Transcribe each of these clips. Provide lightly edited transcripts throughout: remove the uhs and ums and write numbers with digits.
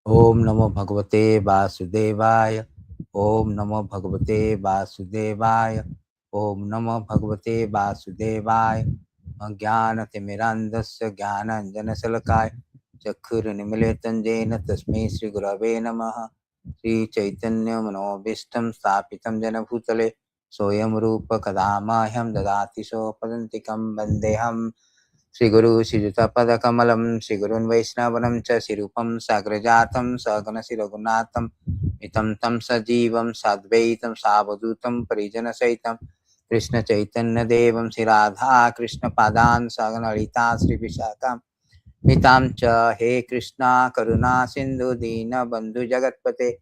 Om Namo Bhagavate Vasudevaya. Om Namo Bhagavate Vasudevaya. Om Namo Bhagavate Vasudevaya. Jnana-timirandasya Jnana-anjana-salakaya Chakkura-nimilitam Jena Tasmai Shri Gurave Namaha. Shri Chaitanya Manobhishtam Sthapitam Jena Bhutale Soyam Rupa Kadamahyam Dadati Sopadantikam Vandeham Shri Guru Shri Juta Pada Kamalam Shri Gurun Vaishnavanam Cha Shri Rupam Sagrajatam Sagana Shri Raghunatham Mitam Tam Sajivam Sadvaitam Savadutam Parijana Saitam Krishna Chaitanya Devam Shri Radha Krishna Padan Sagana Lita Shri Vishakam Mitam Cha He Krishna Karuna Sindhu Dina Bandhu Jagatpate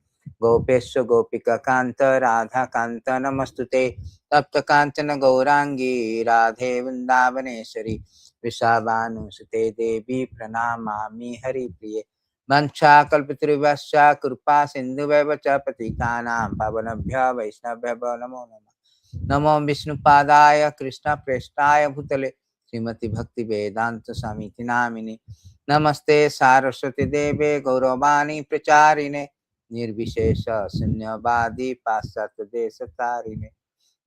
Gopesha Gopika Kanta Radha Kanta Namastute Tapta Kantana Gaurangi Radhe Vrindavaneshwari Vrishabhanusute Devi Pranamami Hari Priye Mancha Kalpatrivasya Krupa Sindhu Vacha Patikanam Pavanabhya Vaishnavya Namo Namah Namo Vishnu Padaya Krishna Prestaya Bhutale Srimati Bhakti Vedanta Samiti Namini Namaste Saraswati Deve Gauravani Pracharine Nirvishesha Sunyavadi Pasatta Desatarine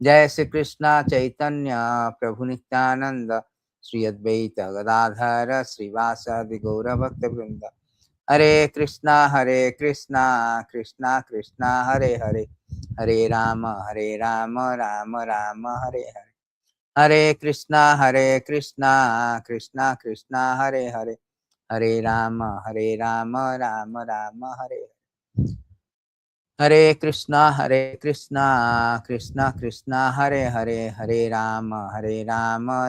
Jai Shri Krishna Chaitanya Prabhu Nityananda Sri Advaita Gadadhara Srivasadi Gaura Bhakta Vrinda Hare Krishna Krishna Krishna Hare Hare Hare Rama Rama Rama Hare Hare Hare Krishna Krishna Krishna Hare Hare Hare Rama Rama Rama Hare Hare Krishna Krishna Krishna Hare Hare Hare Rama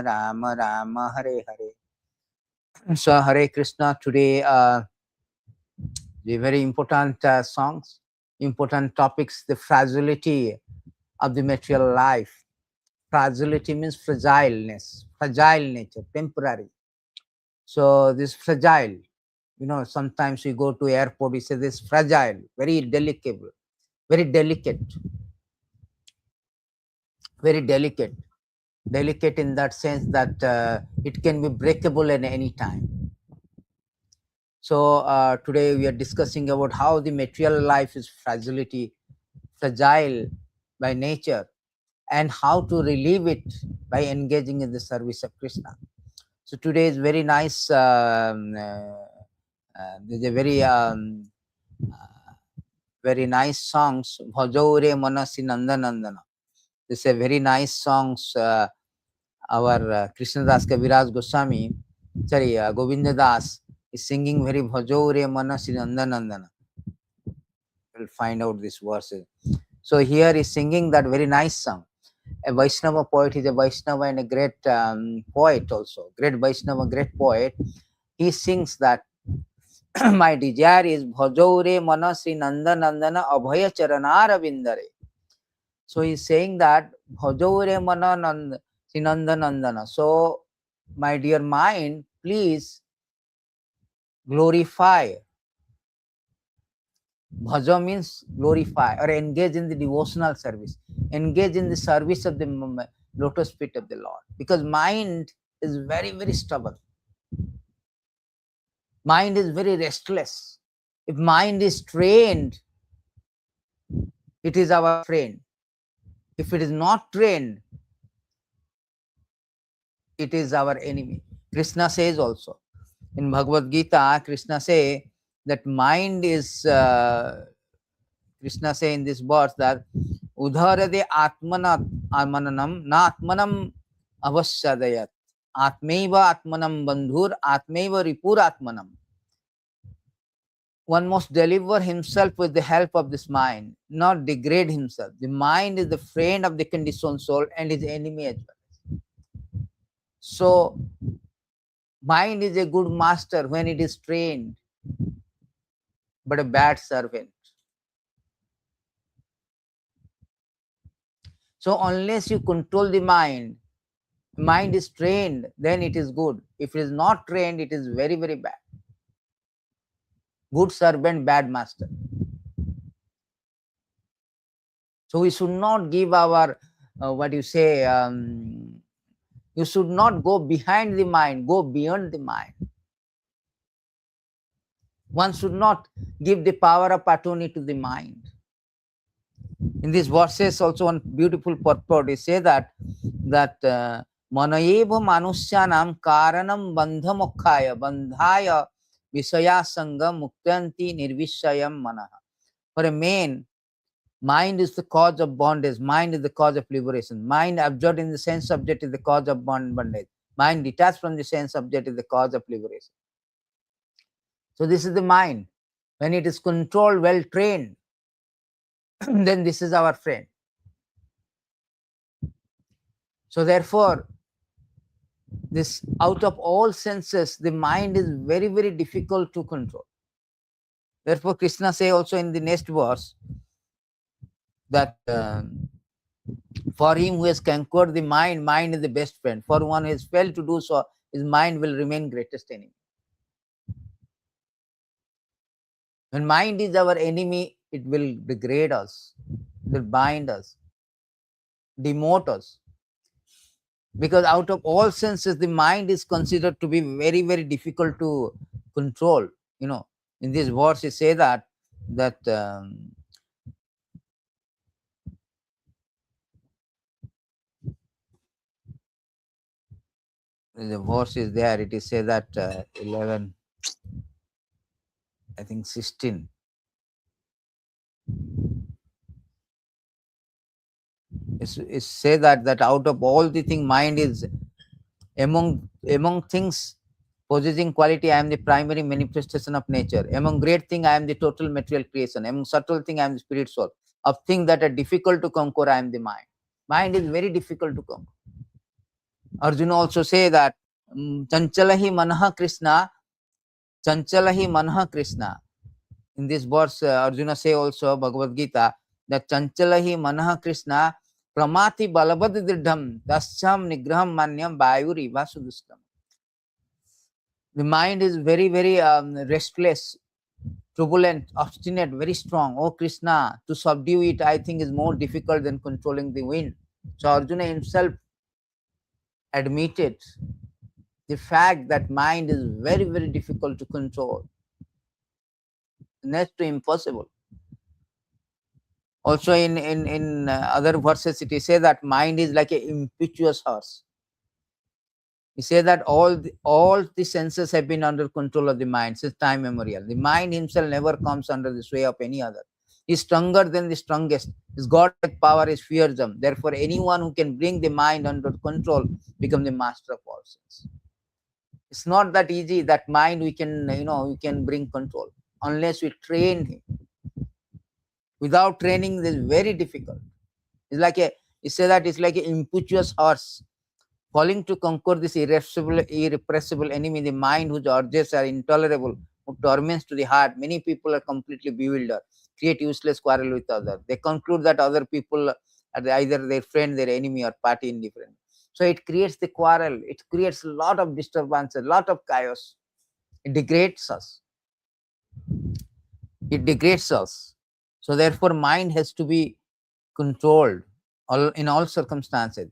Rama Rama Hare Hare. So Hare Krishna, today the very important songs, important topics, the fragility of the material life. Fragility means fragileness, fragile nature, temporary. So this fragile, sometimes we go to airport, we say this fragile, very delicate, very delicate, very delicate. Delicate in that sense that it can be breakable at any time. So today we are discussing about how the material life is fragile by nature, and how to relieve it by engaging in the service of Krishna. So today is very nice. There's a very nice songs. Bhajahū Mana śrī-nanda-nandana. This is a very nice songs. Our Krishna Das Kaviraj Goswami, sorry, Govinda Das is singing very Bhajahū Mana śrī-nanda-nandana. We'll find out this verses. So here is singing that very nice song. A Vaishnava poet is a Vaishnava and a great poet also. Great Vaishnava, great poet. He sings that my desire is Bhajahū Mana śrī-nanda-nandana abhaya charanara vindare. So he's saying that Bhajahū Mana śrī-nanda-nandana. So my dear mind, please glorify. Bhaja means glorify or engage in the devotional service. Engage in the service of the lotus feet of the Lord. Because mind is very, very stubborn. Mind is very restless. If mind is trained, it is our friend. If it is not trained, it is our enemy. Krishna says also. In Bhagavad Gita, Krishna say that mind is, Krishna say in this verse that udharade atmanam na atmanam avasyadayat atmaiva atmanam bandhur atmaiva ripur atmanam. One must deliver himself with the help of this mind, not degrade himself. The mind is the friend of the conditioned soul and his enemy as well. So mind is a good master when it is trained, but a bad servant. So unless you control the mind is trained, then it is good. If it is not trained, it is very, very bad. Good servant, bad master. So we should not give our, you should not go behind the mind, go beyond the mind. One should not give the power of attorney to the mind. In these verses also one beautiful purport is say that manayeva manusyanam karanam bandhamokkhaya bandhaya visaya sangam muktanti nirvishayam manaha. For a man, mind is the cause of bondage, mind is the cause of liberation. Mind absorbed in the sense subject is the cause of bondage. Mind detached from the sense subject is the cause of liberation. So this is the mind. When it is controlled, well trained, then this is our friend. So therefore, this out of all senses, the mind is very, very difficult to control. Therefore, Krishna say also in the next verse that for him who has conquered the mind, mind is the best friend. For one who has failed to do so, his mind will remain greatest enemy. When mind is our enemy, it will degrade us, it will bind us, demote us. Because out of all senses, the mind is considered to be very, very difficult to control. You know, in this verse, you say that the verse is there. It is say that 11, I think 16. It's say that out of all the thing, mind is among things possessing quality, I am the primary manifestation of nature. Among great thing, I am the total material creation. Among subtle thing, I am the spirit soul. Of things that are difficult to conquer, I am the mind. Mind is very difficult to conquer. Arjuna also say that Chanchalahi Manaha Krishna, Chanchalahi Manaha Krishna. In this verse, Arjuna say also Bhagavad Gita that Chanchalahi Manaha Krishna Pramati Balabad Dirdham Dasyam Nigraham Manyam Vayuri Vasudustam. The mind is very, very restless, turbulent, obstinate, very strong. Oh Krishna, to subdue it, I think is more difficult than controlling the wind. So Arjuna himself admitted the fact that mind is very, very difficult to control, next to impossible. Also in other verses it is said that mind is like an impetuous horse. He said that all the senses have been under control of the mind since time immemorial. The mind himself never comes under the sway of any other. He is stronger than the strongest. His godlike power is fearsome. Therefore, anyone who can bring the mind under control becomes the master of all sense. It's not that easy. That mind we can bring control unless we train him. Without training, this is very difficult. It's like it's like an impetuous horse falling to conquer this irrepressible enemy, the mind whose urges are intolerable, who torments to the heart. Many people are completely bewildered, create useless quarrel with others. They conclude that other people are either their friend, their enemy, or party indifferent. So it creates the quarrel. It creates a lot of disturbance, a lot of chaos. It degrades us. It degrades us. So therefore, mind has to be controlled in all circumstances.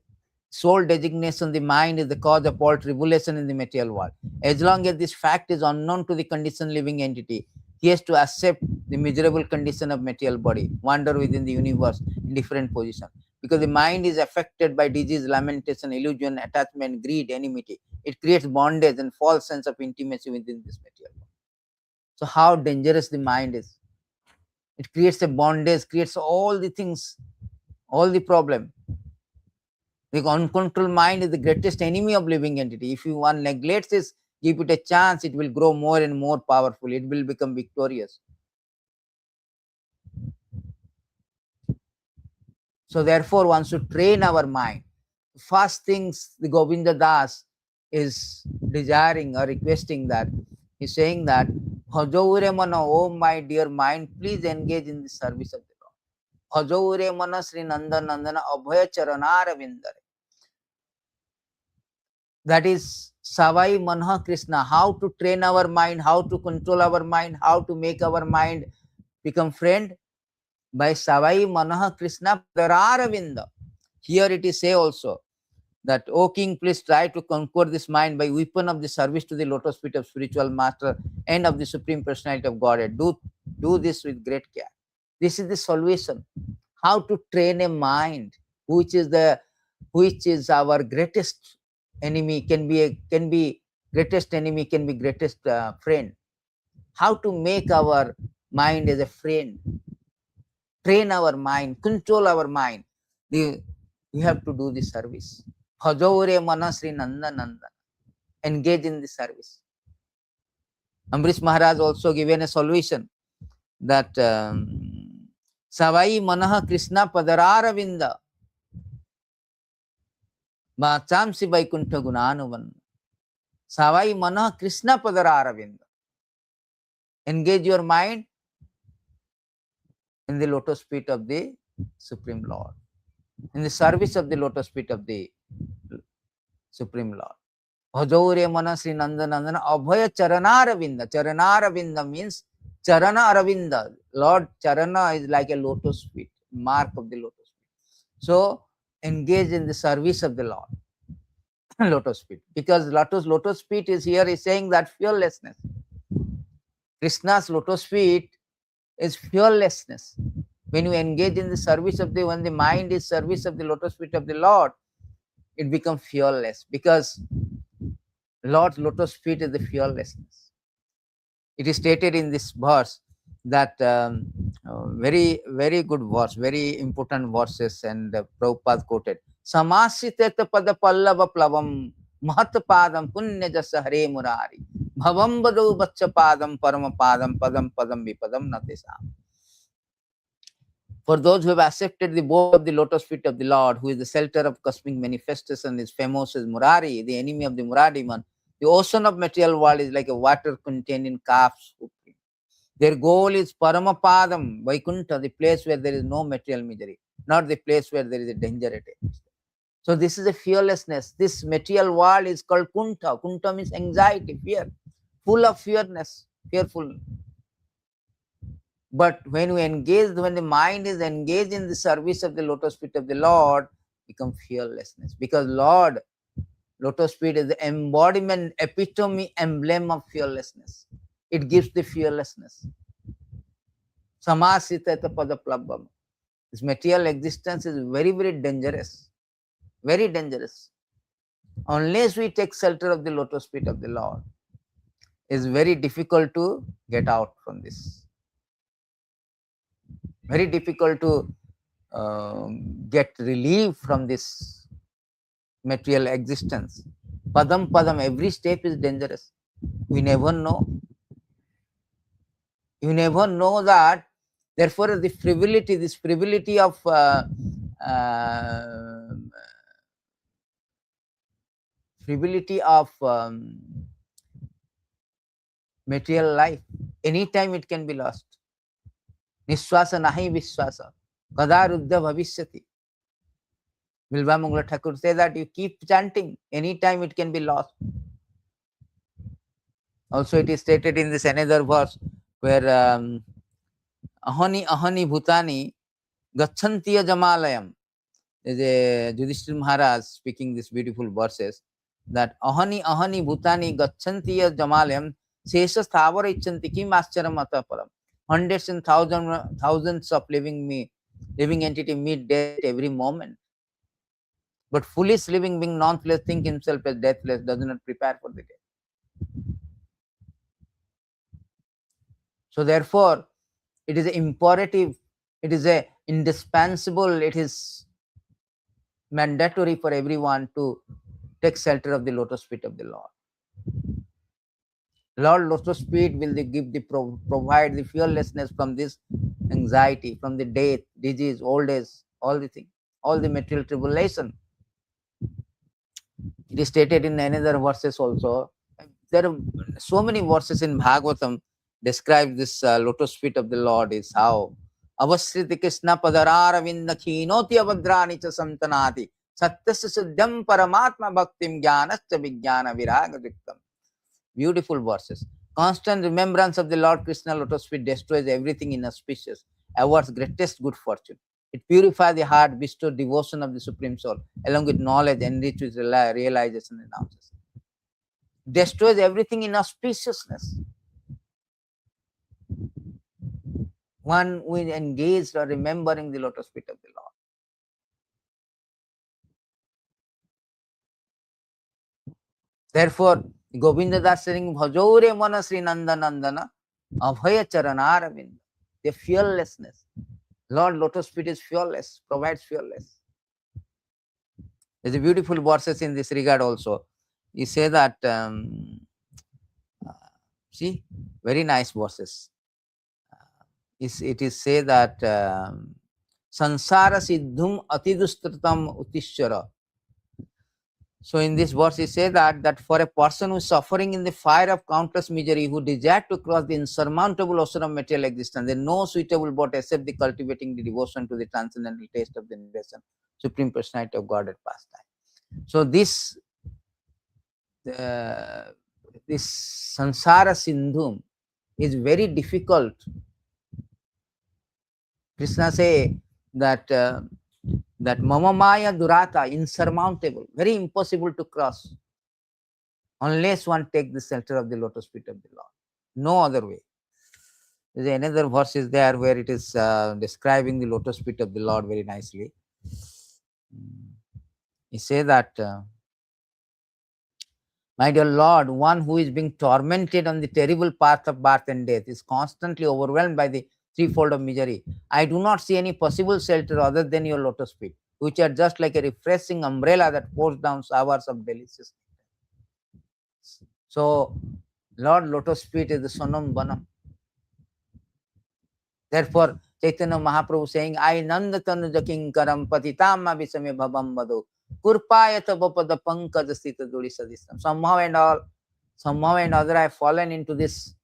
Sole designation, the mind is the cause of all tribulation in the material world. As long as this fact is unknown to the conditioned living entity, he has to accept the miserable condition of material body, wander within the universe in different positions. Because the mind is affected by disease, lamentation, illusion, attachment, greed, enmity. It creates bondage and false sense of intimacy within this material world. So how dangerous the mind is. It creates a bondage, creates all the things, all the problem. The uncontrolled mind is the greatest enemy of living entity. If one neglects this, give it a chance, it will grow more and more powerful. It will become victorious. So therefore, one should train our mind. First things the Govinda Das is desiring or requesting that, he's saying that, Bhajahū mana, oh my dear mind, please engage in the service of the Lord. Bhajahū mana śrī-nanda-nandana abhaya charanara vindare. That is Savai Manha Krishna, how to train our mind, how to control our mind, how to make our mind become friend by Savai Manha Krishna Pararavinda. Here it is say also that, O king, please try to conquer this mind by weapon of the service to the lotus feet of spiritual master and of the Supreme Personality of Godhead. Do this with great care. This is the solution. How to train a mind, which is our greatest enemy, can be greatest enemy, can be greatest friend. How to make our mind as a friend, train our mind, control our mind. We have to do the service. Bhajahū mana śrī-nanda-nandana. Engage in the service. Ambrish Maharaj also given a solution that Savai Manaha Krishna Padararavinda Machamsi Vaikuntha Gunanuvan. Savai Manaha Krishna Padararavinda. Engage your mind in the lotus feet of the Supreme Lord, in the service of the lotus feet of the Supreme Lord. Bhajahū mana śrī-nanda-nandana abhaya charana-aravinda. Charana-aravinda means charana aravinda. Lord charana is like a lotus feet, mark of the lotus feet. So engage in the service of the Lord. Lotus feet, because lotus feet is here is saying that fearlessness. Krishna's lotus feet is fearlessness. When you engage in the service of when the mind is service of the lotus feet of the Lord, it becomes fearless, because Lord's lotus feet is the fearlessness. It is stated in this verse that very, very good verse, very important verses, and Prabhupada quoted. Samasiteta pada pallava plavam mahatapadam punya jasa hare murari bhavam bado baccha padam parama padam padam padam vipadam natesam. For those who have accepted the bow of the lotus feet of the Lord, who is the shelter of cosmic manifestation, is famous as Murari, the enemy of the Muradiman. The ocean of material world is like a water contained in calf's hoof. Their goal is Paramapadam, Vaikuntha, the place where there is no material misery, not the place where there is a danger at it. So this is a fearlessness. This material world is called Kuntha. Kuntha means anxiety, fear, full of fearness, fearful. But when the mind is engaged in the service of the lotus feet of the Lord, become fearlessness. Because Lord, lotus feet is the embodiment, epitome, emblem of fearlessness. It gives the fearlessness. Samasiteta pada plabham. This material existence is very, very dangerous. Very dangerous. Unless we take shelter of the lotus feet of the Lord, it's very difficult to get out from this. Very difficult to get relief from this material existence. Padam padam, every step is dangerous. We never know. You never know that. Therefore, this frivolity of material life, anytime it can be lost. Nishwasa nahi vishwasa. Kada ruddha bhavishyati. Visvambhar Thakur says that you keep chanting, anytime it can be lost. Also, it is stated in this another verse where ahani ahani bhutani gachantiya jamalayam. There is a Yudhishthira Maharaj speaking these beautiful verses that ahani ahani bhutani gachantiya jamalayam sesha sthavara ichanti kim ascharam ataparam. Hundreds and thousands of living entity meet death every moment. But foolish living being non-flesh think himself as deathless, does not prepare for the death. So therefore, it is imperative, it is indispensable, it is mandatory for everyone to take shelter of the lotus feet of the Lord. Lord lotus feet will provide the fearlessness from this anxiety, from the death, disease, old age, all the things, all the material tribulation. It is stated in another verses also. There are so many verses in Bhagavatam describe this lotus feet of the Lord is how avasriti Krishna padararavinda khinoti avadrani cha samtanati satyasya siddham paramatma bhaktim jnanascha vijnana viraga diktam. Beautiful verses. Constant remembrance of the Lord Krishna lotus feet destroys everything inauspicious, awards greatest good fortune. It purifies the heart, bestows devotion of the Supreme Soul, along with knowledge, enriched with realization and analysis. Destroys everything inauspiciousness. One who is engaged or remembering the lotus feet of the Lord. Therefore, Govinda Das saying, bhajahū mana śrī-nanda-nandana, abhaya charana-aravinda. The fearlessness. Lord Lotus feet is fearless, provides fearless. There's a beautiful verses in this regard also. You say that, see, very nice verses. It is say that sansara siddhum atidustratam utishara. So in this verse, he says that for a person who is suffering in the fire of countless misery, who desire to cross the insurmountable ocean of material existence, there is no suitable boat except the cultivating the devotion to the transcendental taste of the liberation, Supreme Personality of Godhead pastime. So this sansara sindhum is very difficult. Krishna say that mama maya durata, insurmountable, very impossible to cross, unless one take the shelter of the lotus feet of the Lord. No other way. There's another verse is there where it is describing the lotus feet of the Lord very nicely. He says that, my dear Lord, one who is being tormented on the terrible path of birth and death is constantly overwhelmed by the threefold of misery. I do not see any possible shelter other than your lotus feet, which are just like a refreshing umbrella that pours down showers of delicious. So, Lord Lotus feet is the sonam banam. Therefore, Chaitanya Mahaprabhu saying, I nanda tanuja kinkaram patitama visame bhabam vado kurpayata bapada pankaj sthita duri sadistam. Somehow and other I have fallen into this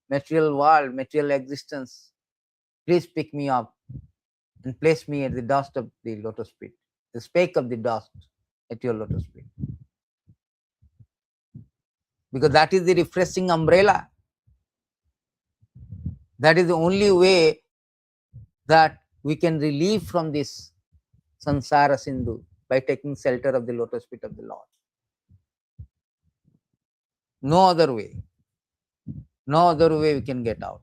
material world, material existence. Please pick me up and place me at the dust of the lotus feet, the speck of the dust at your lotus feet. Because that is the refreshing umbrella. That is the only way that we can relieve from this sansara sindhu, by taking shelter of the lotus feet of the Lord. No other way. No other way we can get out.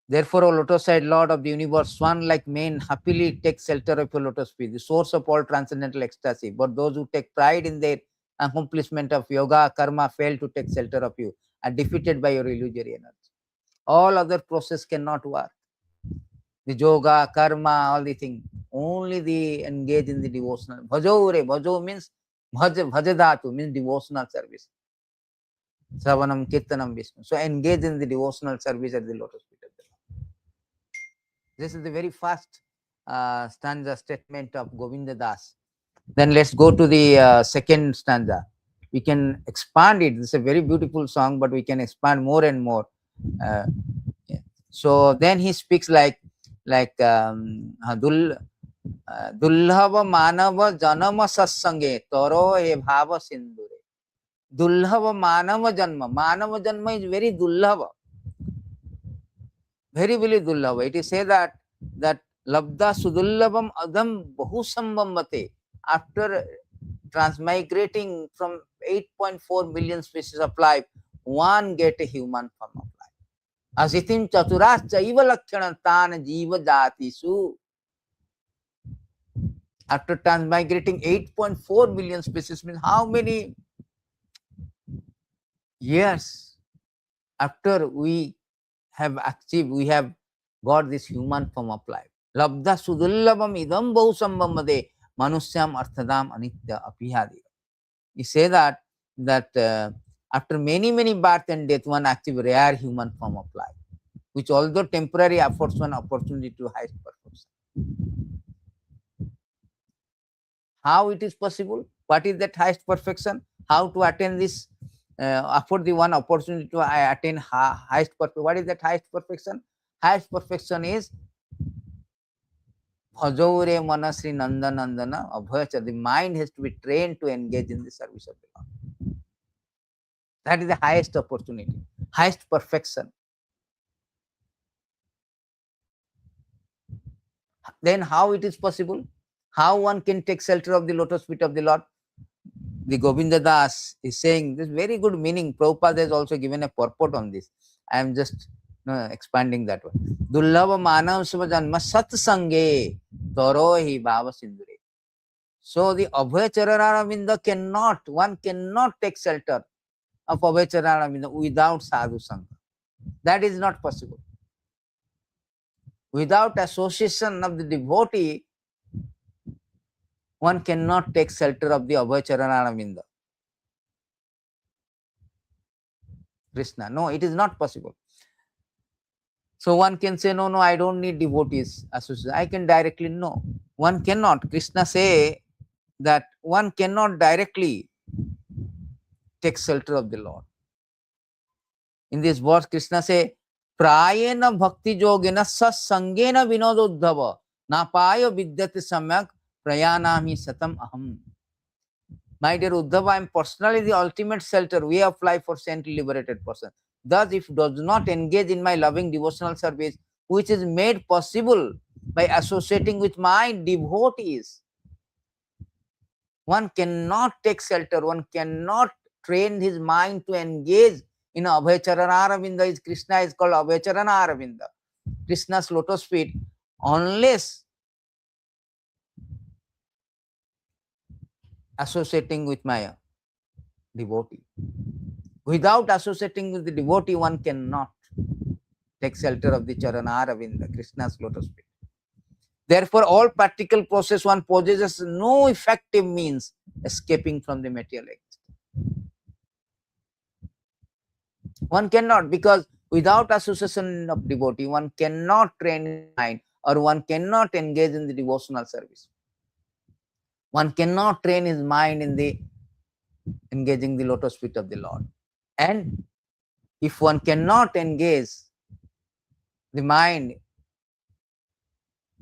Therefore, O lotus-eyed Lord of the universe, one like men happily take shelter of your lotus feet, the source of all transcendental ecstasy. But those who take pride in their accomplishment of yoga, karma, fail to take shelter of you, are defeated by your illusory energy. All other process cannot work. The yoga, karma, all the things. Only the engage in the devotional. Bhajahū means bhajadhatu, means devotional service. Savanam, Kirtanam, Vishnu. So engage in the devotional service at the lotus feet of the Lord. This is the very first stanza statement of Govinda Das. Then let's go to the second stanza. We can expand it. This is a very beautiful song, but we can expand more and more. Yeah. So then he speaks like दुर्लभ मानव जन्म सत्संगे तरो हे भाव सिंधुरे. दुर्लभ मानव जन्म is very दुर्लभ, very दुर्लभ. It is said that labda sudurlabam adam bahu sambambate. After transmigrating from 8.4 million species of life, one get a human form of life. Asitim chaturascha iva lakshanam tan jiva jatisu. After transmigrating 8.4 million species, means how many years after we have achieved, we have got this human form of life. Labda sudurlabam idam bahu sambambade manusyam arthadam anitya apihadi. He say that after many birth and death, one achieves rare human form of life, which although temporary affords one opportunity to highest perfection. How it is possible? What is that highest perfection? How to attain this? Afford the one opportunity to attain highest perfection. What is that highest perfection? Highest perfection is bhajahū mana śrī-nanda-nandana abhaya. The mind has to be trained to engage in the service of the Lord. That is the highest opportunity, highest perfection. Then how it is possible? How one can take shelter of the lotus feet of the Lord? The Govinda Das is saying this very good meaning. Prabhupada has also given a purport on this. I am just expanding that one. Dullava manav svajanma satsange torohi bhava sindure. So the Abhay Charanavinda one cannot take shelter of Abhay Charanavinda without sadhu sangha. That is not possible. Without association of the devotee, one cannot take shelter of the Abhay Charanavinda. Krishna. No, it is not possible. So one can say, no, I don't need devotees association. I can directly, no. One cannot. Krishna say that one cannot directly take shelter of the Lord. In this verse, Krishna say, Prayena bhakti yogena satsangena vinododhava napaya vidyate samyak prayanami satam aham. My dear Uddhava, I am personally the ultimate shelter, way of life for saintly liberated person. Thus, if does not engage in my loving devotional service, which is made possible by associating with my devotees, one cannot take shelter, one cannot train his mind to engage in Abhay Charana. Krishna is called Abhay Charana, Krishna's lotus feet, unless associating with my devotee. Without associating with the devotee, one cannot take shelter of the Charana Aravinda, Krishna's lotus feet. Therefore, all practical process one possesses no effective means escaping from the material existence. One cannot, because without association of devotee, one cannot train his mind, or one cannot engage in the devotional service. One cannot train his mind in the engaging the lotus feet of the Lord. And if one cannot engage the mind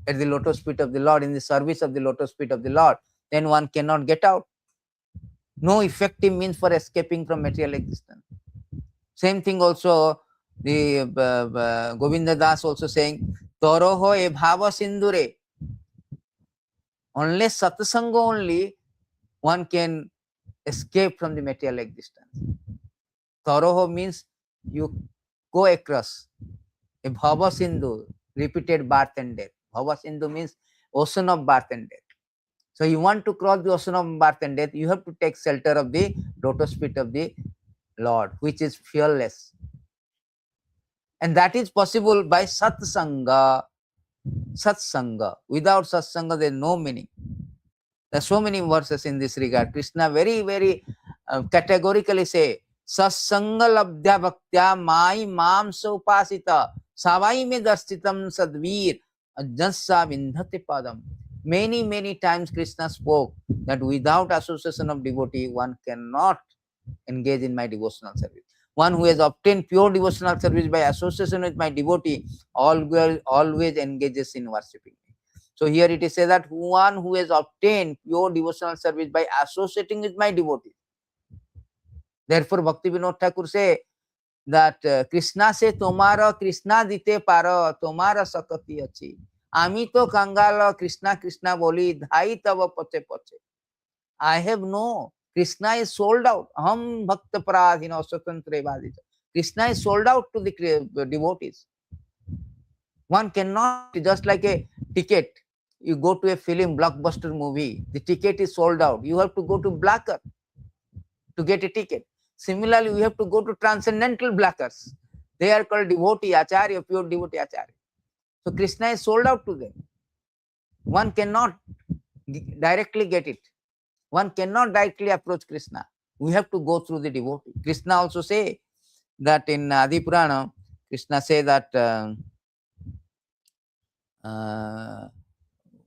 at the lotus feet of the Lord, in the service of the lotus feet of the Lord, then one cannot get out. No effective means for escaping from material existence. Same thing also, the Govinda Das also saying, Toroho e bhava sindure. Unless satsanga only, one can escape from the material existence. Toroho means you go across a bhava sindhu, repeated birth and death. Bhava sindhu means ocean of birth and death. So you want to cross the ocean of birth and death, you have to take shelter of the lotus feet of the Lord, which is fearless. And that is possible by satsanga. Satsanga. Without satsanga, there is no meaning. There are so many verses in this regard. Krishna very, very categorically say, satsanga labdhya bhaktya mai mam upasita savai me darstitam sadvir ajnasa vindhati padam. Many, many times Krishna spoke that without association of devotee, one cannot engage in my devotional service. One who has obtained pure devotional service by association with my devotee always engages in worshipping me. So here it is said that one who has obtained pure devotional service by associating with my devotee. Therefore, Bhakti Vinod Thakur say that Krishna se tomara Krishna dite para tomara sakati achi. Ami to kangala Krishna Krishna boli dhai tava pache pache. I have no. Krishna is sold out. Aham bhakta paradhino swatantre vadita. Krishna is sold out to the devotees. One cannot, just like a ticket. You go to a film, blockbuster movie, the ticket is sold out. You have to go to blacker to get a ticket. Similarly, we have to go to transcendental blackers. They are called devotee acharya, pure devotee acharya. So Krishna is sold out to them. One cannot directly get it. One cannot directly approach Krishna. We have to go through the devotee. Krishna also say that in Adi Purana, Krishna say that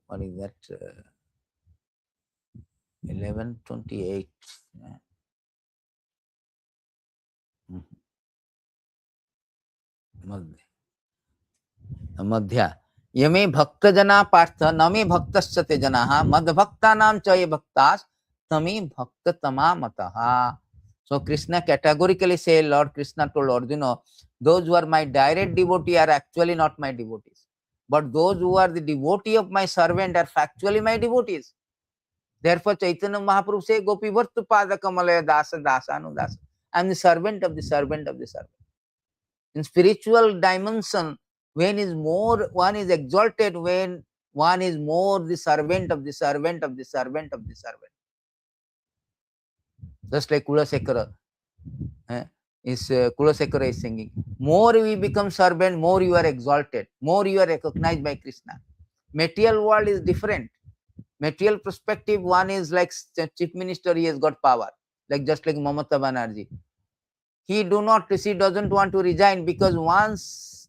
what is that? 11:28. Madhya. Yame bhakta jana partha name bhaktasya janaha mad bhakta nam cha ye bhaktas tame bhakta tama mataha. So Krishna categorically say, Lord Krishna told Arjuna, those who are my direct devotee are actually not my devotees. But those who are the devotee of my servant are factually my devotees. Therefore, Chaitanya Mahaprabhu says, Gopi Vartu Pada Kamalaya Dasa Dasa Anudasa. I am the servant of the servant of the servant. In spiritual dimension, when is more, one is exalted when one is more the servant of the servant of the servant of the servant. Just like Kulasekara. Kulasekara is singing. More we become servant, more you are exalted, more you are recognized by Krishna. Material world is different. Material perspective, one is like chief minister, he has got power, like just like Mamata Banerjee. She doesn't want to resign because once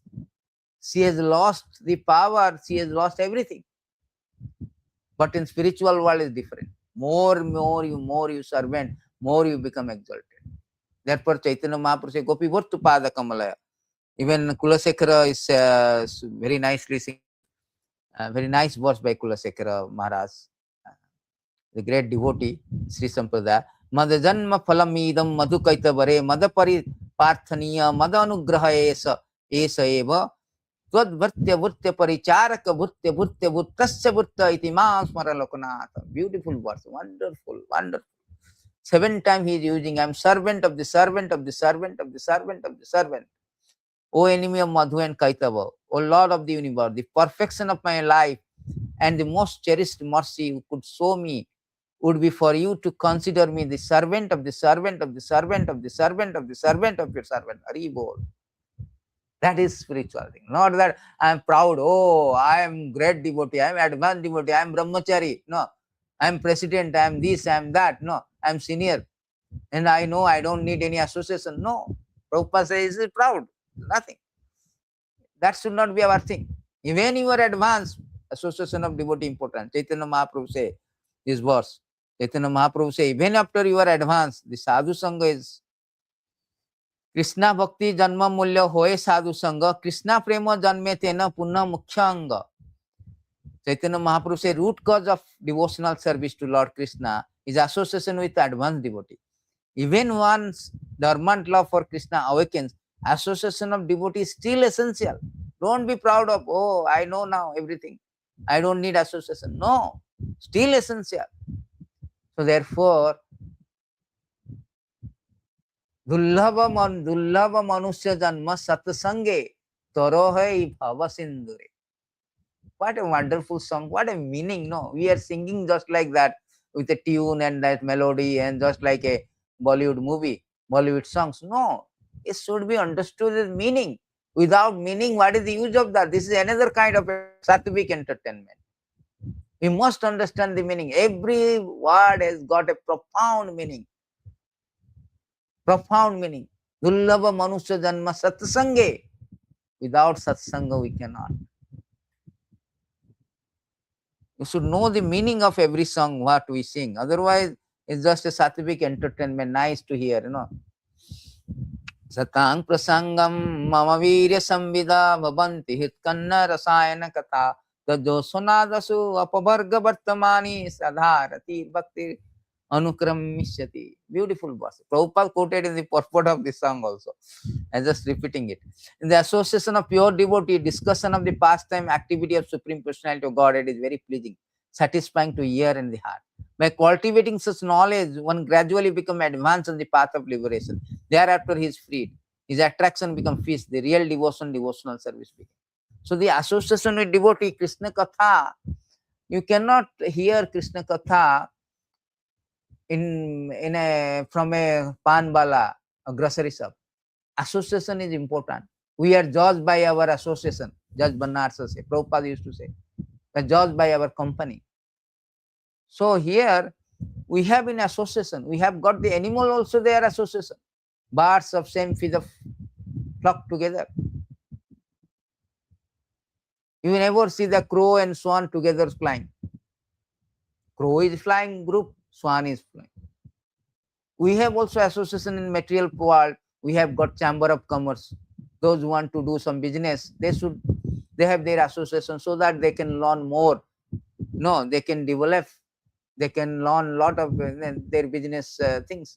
she has lost the power, she has lost everything. But in spiritual world is different. More you servant, more you become exalted. Therefore, Chaitanya Mahaprabhu says, Gopi Vartu Pada Kamalaya. Even Kulasekara is very nicely singing. Very nice verse by Kulasekara Maharaj, the great devotee, Sri Sampradaya. Madajanma phalamidam madhukaita vare madapari parthaniya madanugraha esa eva tvad vartya vurtya paricharaka vurtya vurtya vurtasya vurta iti ma smara lokanatha. Beautiful verse, wonderful, wonderful. 7 times he is using, I am servant of the servant of the servant of the servant of the servant. O enemy of Madhu and Kaitava, O Lord of the universe, the perfection of my life and the most cherished mercy you could show me would be for you to consider me the servant of the servant of the servant of the servant of the servant of your servant. Hari Bol. That is spiritual thing. Not that I am proud, oh, I am great devotee, I am advanced devotee, I am brahmachari. No, I am president, I am this, I am that. No, I am senior. And I know I don't need any association. No. Prabhupada says, is proud. Nothing. That should not be our thing. Even you are advanced, association of devotee important. Chaitanya Mahaprabhu say this verse. Chaitanya Mahaprabhu say, even after you are advanced, the sadhu sangha is Krishna bhakti janma mulya hoye sadhu sangha, Krishna prema janme tena punna mukhya anga. Chaitanya Mahaprabhu say, root cause of devotional service to Lord Krishna is association with advanced devotee. Even once dormant love for Krishna awakens, association of devotee is still essential. Don't be proud of, oh, I know now everything. I don't need association. No, still essential. So therefore, dullabha manusya janma satsange torohai bhava sindhure. What a wonderful song. What a meaning. No, we are singing just like that with a tune and that melody and just like a Bollywood movie, Bollywood songs. No, it should be understood as meaning. Without meaning, what is the use of that? This is another kind of a sattvic entertainment. We must understand the meaning. Every word has got a profound meaning. Profound meaning. Dullabha manusya janma satsange. Without satsanga, we cannot. You should know the meaning of every song, what we sing. Otherwise, it's just a sattvic entertainment, nice to hear, you know. Satang prasangam mama virya samvida bhavanti hitkanna rasayana katha tajo sonadasu apavarga vartamani sadharati bhakti anukramishyati. Beautiful verse. Prabhupada quoted in the purport of this song also. I'm just repeating it. In the association of pure devotee, discussion of the pastime activity of Supreme Personality of Godhead is very pleasing, satisfying to ear and the heart. By cultivating such knowledge, one gradually becomes advanced on the path of liberation. Thereafter, he is freed. His attraction becomes peace. The real devotion, devotional service begins. So the association with devotee, Krishna Katha, you cannot hear Krishna Katha from a pan bala, a grocery shop. Association is important. We are judged by our association. Judge Bannarsa say, Prabhupada used to say, we are judged by our company. So here we have in association, we have got the animal also their association. Birds of same feather flock together. You never see the crow and swan together flying. Crow is flying group, swan is flying. We have also association in material world. We have got chamber of commerce. Those who want to do some business, they have their association so that they can learn more. No, they can develop. They can learn a lot of their business things.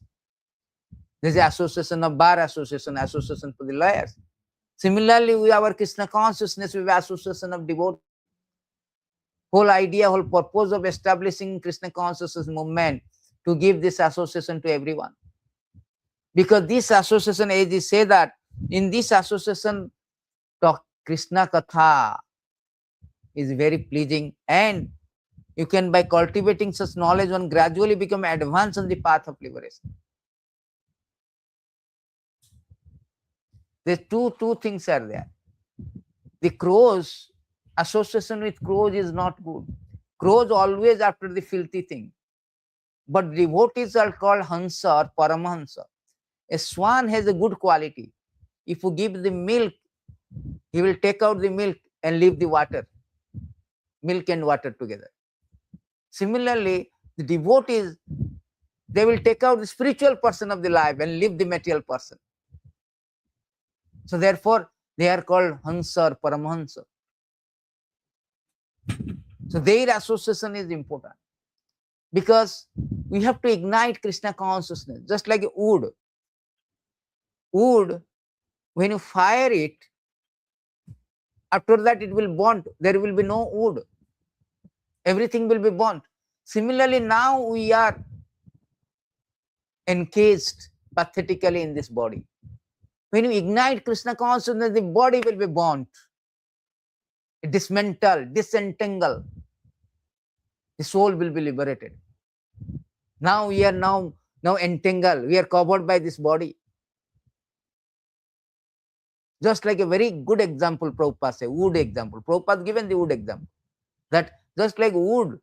There is association of bar association for the lawyers. Similarly, with our Krishna consciousness, we have association of devotee. Whole idea, whole purpose of establishing Krishna consciousness movement to give this association to everyone. Because this association, as you say that, in this association, talk Krishna Katha is very pleasing, and you can, by cultivating such knowledge, one gradually become advanced on the path of liberation. There's two things are there. The crows, association with crows is not good. Crows always after the filthy thing. But devotees are called Hansa or Paramahansa. A swan has a good quality. If you give the milk, he will take out the milk and leave the water. Milk and water together. Similarly, the devotees, they will take out the spiritual person of the life and leave the material person. So therefore, they are called Hansa or Paramahansa. So their association is important. Because we have to ignite Krishna consciousness, just like wood. Wood, when you fire it, after that it will burn. There will be no wood. Everything will be burnt. Similarly, now we are encased pathetically in this body. When you ignite Krishna consciousness, the body will be burnt, dismantled, disentangled. The soul will be liberated. Now we are now entangled. We are covered by this body. Just like a very good example, Prabhupada said, wood example. Prabhupada given the wood example. That just like wood,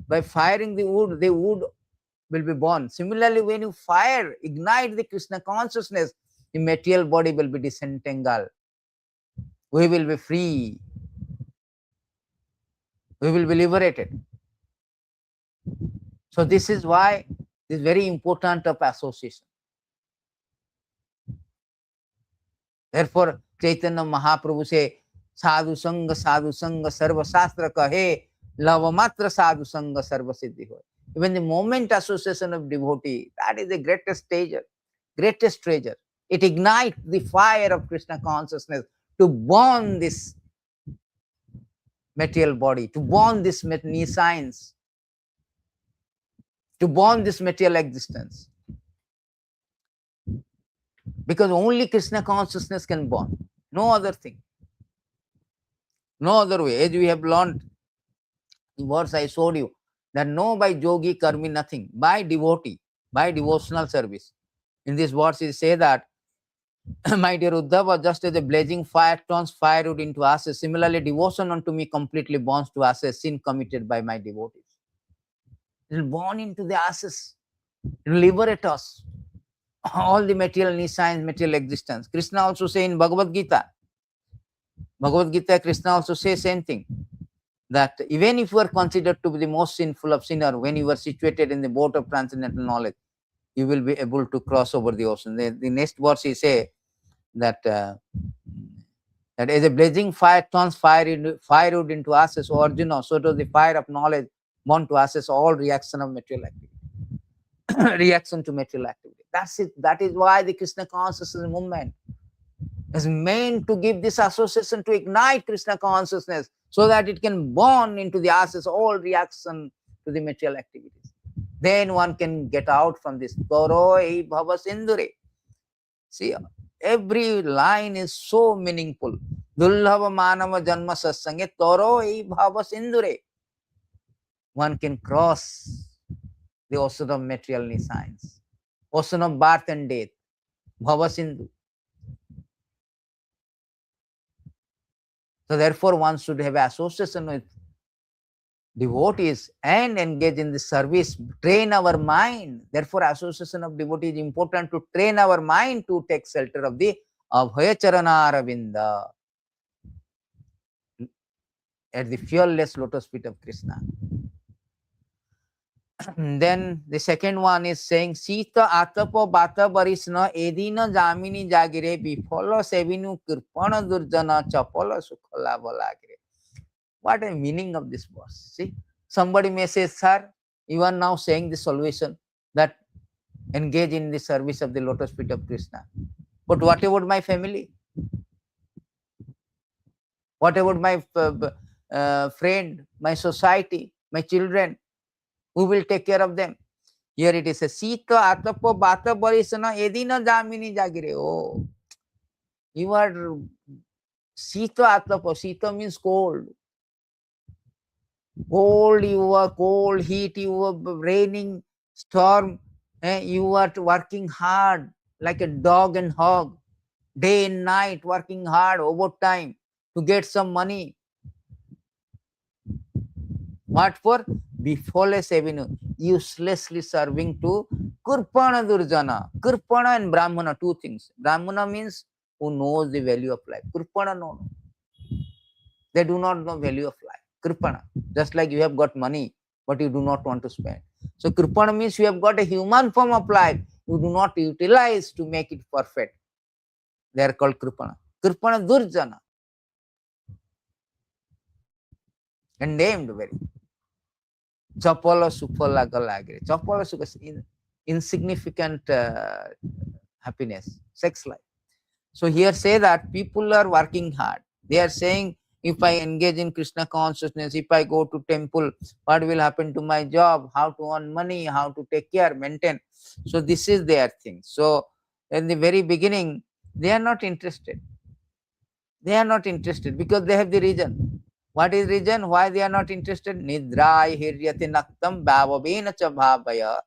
by firing the wood will be born. Similarly, when you fire, ignite the Krishna consciousness, the material body will be disentangled. We will be free. We will be liberated. So this is why it is very important of association. Therefore, Chaitanya Mahaprabhu say, Sadhu Sangha, Sarva Shastra Kahe, Lava Matra Sadhu Sangha, Sarva Siddhi Hoy. Even the moment association of devotee, that is the greatest treasure. It ignites the fire of Krishna consciousness to burn this material body, to burn this nescience, to burn this material existence. Because only Krishna consciousness can burn. No other thing. No other way. As we have learned, the verse I showed you, that no by yogi, karmi, nothing. By devotee, by devotional service. In this verse, it says that, my dear Uddhava, just as a blazing fire turns firewood into ashes, similarly, devotion unto me completely burns to ashes, sin committed by my devotees. It will burn into the ashes. It will liberate us. All the material nescience, material existence. Krishna also say in Bhagavad Gita, Krishna also says same thing, that even if you are considered to be the most sinful of sinners, when you are situated in the boat of transcendental knowledge, you will be able to cross over the ocean. The next verse he say that that as a blazing fire turns firewood into ashes, O Arjuna, so does the fire of knowledge burn to ashes all reaction of material activity. Reaction to material activity. That's it. That is why the Krishna consciousness movement is meant to give this association to ignite Krishna consciousness so that it can burn into the ashes all reaction to the material activities. Then one can get out from this. Toroi bhava sindure. See, every line is so meaningful. Dullava manava janma satsange toroi bhava sindure. One can cross the ocean of material nescience, ocean of birth and death, bhava sindhu. So therefore, one should have association with devotees and engage in the service, train our mind. Therefore, association of devotees is important to train our mind to take shelter of the Abhaya Aravinda, at the fearless lotus feet of Krishna. Then the second one is saying, Sita Atapo Bata Barisna Edina Jamini Jagire Bifolo Sevinu Kirpana Durjana Chapala Sukhala Balagire. What is the meaning of this verse? See, somebody may say, sir, you are now saying the solution that engage in the service of the lotus feet of Krishna. But what about my family? What about my friend, my society, my children? Who will take care of them? Here it is a Sita Atapo Bata Barisana Edina Jamini Jagire. Oh, you are Sita Atapo. Sita means cold. Cold, you are cold, heat, you are raining, storm. You are working hard like a dog and hog, day and night, working hard overtime to get some money. What for? Befalles avenue, uselessly serving to Kurpana Durjana. Kurpana and Brahmana, two things. Brahmana means who knows the value of life. Kurpana, no. They do not know value of life. Kripana. Just like you have got money, but you do not want to spend. So Kripana means you have got a human form of life. You do not utilize to make it perfect. They are called Kripana. Kripana Durjana. And named very. Chapala Supala Galagre. Chapala Suka insignificant happiness, sex life. So here say that people are working hard. They are saying, if I engage in Krishna consciousness, if I go to temple, what will happen to my job? How to earn money? How to take care, maintain? So this is their thing. So in the very beginning, they are not interested. They are not interested because they have the reason. What is reason? Why they are not interested? Nidrai hiryati naktam bhavavena cha bhavaya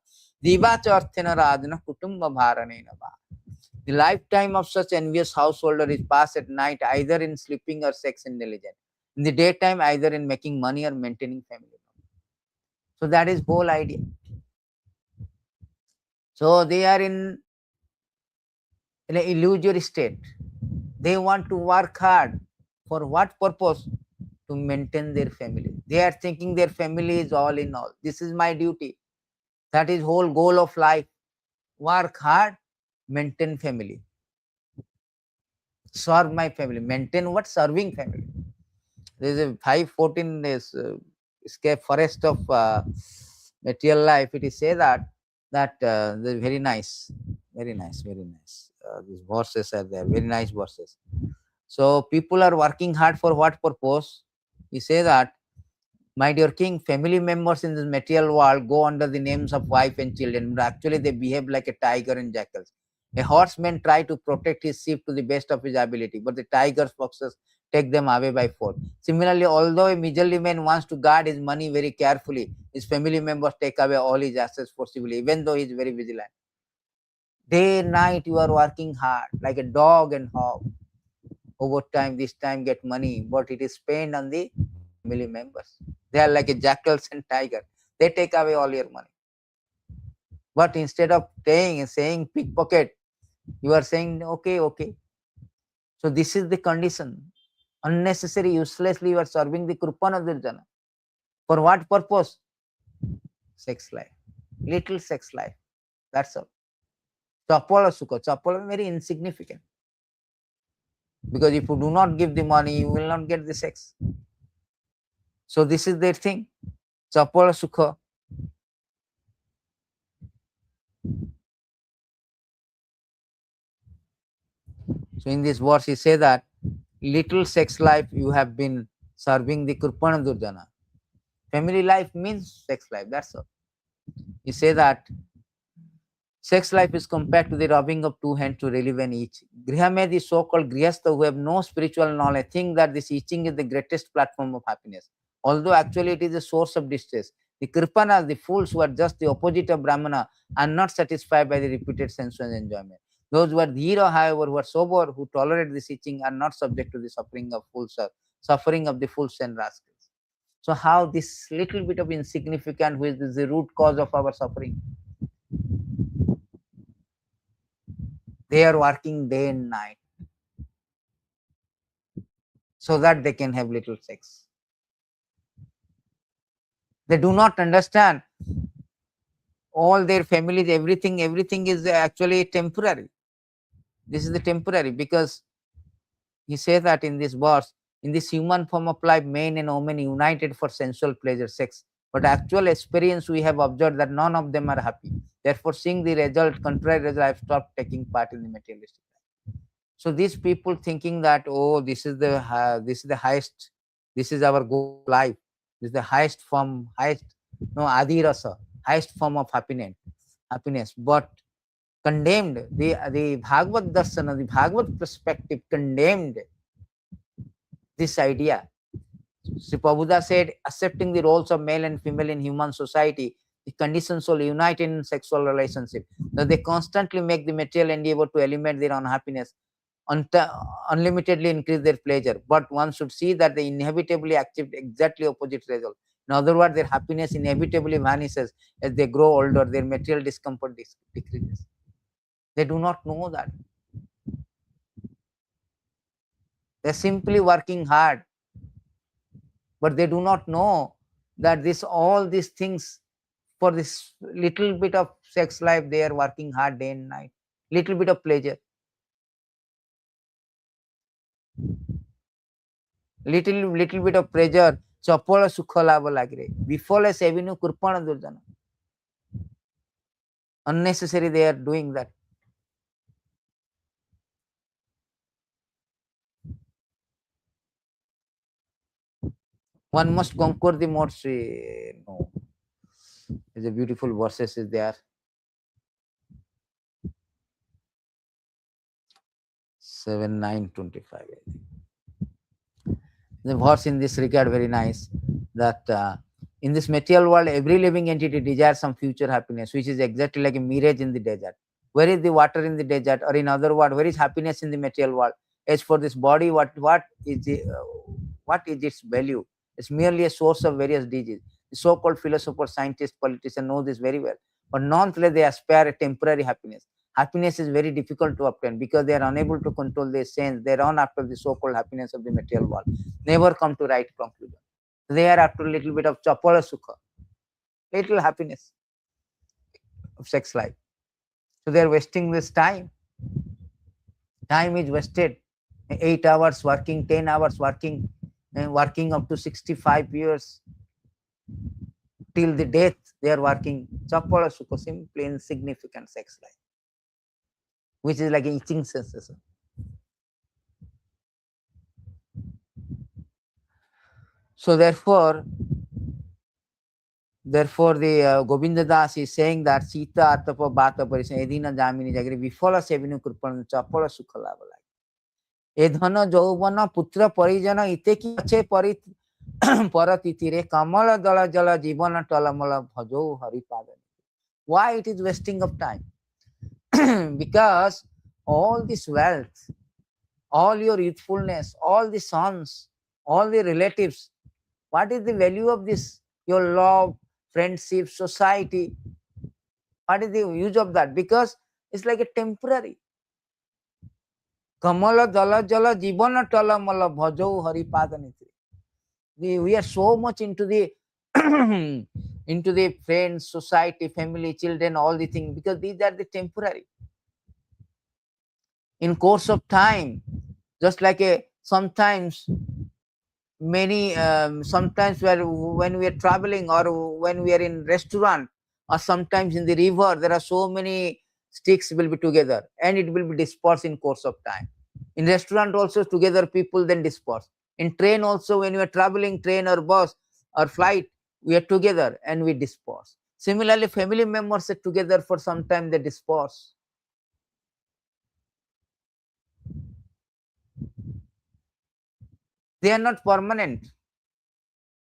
diva cha arthena radhana kutumba bharanena bha. The lifetime of such envious householder is passed at night either in sleeping or sex intelligence. In the daytime, either in making money or maintaining family. So that is whole idea. So they are in an illusory state. They want to work hard. For what purpose? To maintain their family. They are thinking their family is all in all. This is my duty. That is whole goal of life. Work hard, maintain family. Serve my family. Maintain what? Serving family. There is a 514 days escape forest of material life. It is say that very nice, very nice, very nice. These verses are there, very nice verses. So people are working hard for what purpose? He say that, my dear king, family members in this material world go under the names of wife and children, but actually they behave like a tiger and jackals. A horseman try to protect his sheep to the best of his ability, but the tigers, foxes take them away by force. Similarly, although a miserly man wants to guard his money very carefully, his family members take away all his assets forcibly, even though he is very vigilant. Day and night you are working hard like a dog and hog. Over time, this time get money, but it is spent on the family members. They are like a jackals and tiger. They take away all your money. But instead of saying pickpocket, you are saying okay, okay. So this is the condition. Unnecessary, uselessly you are serving the Krupana Dirjana. For what purpose? Sex life. Little sex life. That's all. Chapala Sukha. Chapala very insignificant. Because if you do not give the money, you will not get the sex. So this is their thing. Chapala Sukha. So in this verse, he say that little sex life you have been serving the Krupana Durjana. Family life means sex life. That's all. He say that sex life is compared to the rubbing of two hands to relieve an itch. Grihame, the so-called Grihastha who have no spiritual knowledge, think that this itching is the greatest platform of happiness. Although actually it is a source of distress. The Kripanas, the fools who are just the opposite of Brahmana, are not satisfied by the repeated sensual enjoyment. Those who are dhira, however, who are sober, who tolerate this itching, are not subject to the suffering of the fools and rascals. So how this little bit of insignificant, which is the root cause of our suffering, they are working day and night so that they can have little sex. They do not understand all their families, everything is actually temporary. This is the temporary, because he says that in this verse, in this human form of life, men and women united for sensual pleasure, sex. But actual experience, we have observed that none of them are happy. Therefore, seeing the result, contrary result, I have stopped taking part in the materialistic life. So these people thinking that, oh, this is the highest, this is our goal of life, this is the highest form, adi rasa, highest form of happiness. But condemned, the Bhagavad Darsana, the Bhagavad perspective condemned this idea. Sri Prabhupada said, accepting the roles of male and female in human society, the conditions will unite in sexual relationship. That they constantly make the material endeavor to eliminate their unhappiness, unlimitedly increase their pleasure. But one should see that they inevitably achieve exactly opposite result. In other words, their happiness inevitably vanishes as they grow older, their material discomfort decreases. They do not know that. They're simply working hard, but they do not know that all these things, for this little bit of sex life, they are working hard day and night. Little bit of pleasure, little bit of pleasure, chapala sukha lava lagre, bifala sevinu kurpana durjana. Unnecessary they are doing that. One must conquer the modes. No, there's a beautiful verses is there. 7:9:25. The verse in this regard very nice, that in this material world, every living entity desires some future happiness, which is exactly like a mirage in the desert. Where is the water in the desert? Or in other words, where is happiness in the material world? As for this body, what is its value? It's merely a source of various diseases. The so-called philosophers, scientists, politicians know this very well. But nonetheless, they aspire a temporary happiness. Happiness is very difficult to obtain because they are unable to control their sense. They run after the so-called happiness of the material world, never come to right conclusion. They are after a little bit of chapala sukha, little happiness of sex life. So they are wasting this time. Time is wasted. 8 hours working, 10 hours working, and working up to 65 years. Till the death, they are working. Chapala sukha, simply insignificant sex life, which is like an itching sensation. So therefore the Govinda Das is saying that Sita Atapa Bata Parishan Edina Jamini Jagri Vifala Sevinu Kurpan Chapala Sukhala Balai. Edhana Jovana Putra Parijana Iteki Ache Parit Paratitire Kamala Dala Jala Jivana Talamala Bhajahū Haripada. Why it is wasting of time? Because all this wealth, all your youthfulness, all the sons, all the relatives, what is the value of this? Your love, friendship, society. What is the use of that? Because it's like a temporary. Kamala Dala Jala Jivana Talamala Bhajahū Haripadaniti. We are so much into the into the friends, society, family, children, all the things, because these are the temporary. In course of time, just like sometimes when we are traveling, or when we are in restaurant, or sometimes in the river, there are so many sticks will be together and it will be dispersed in course of time. In restaurant also together people then disperse. In train also, when we are traveling, train or bus or flight, we are together and we disperse. Similarly, family members are together for some time, they disperse. They are not permanent.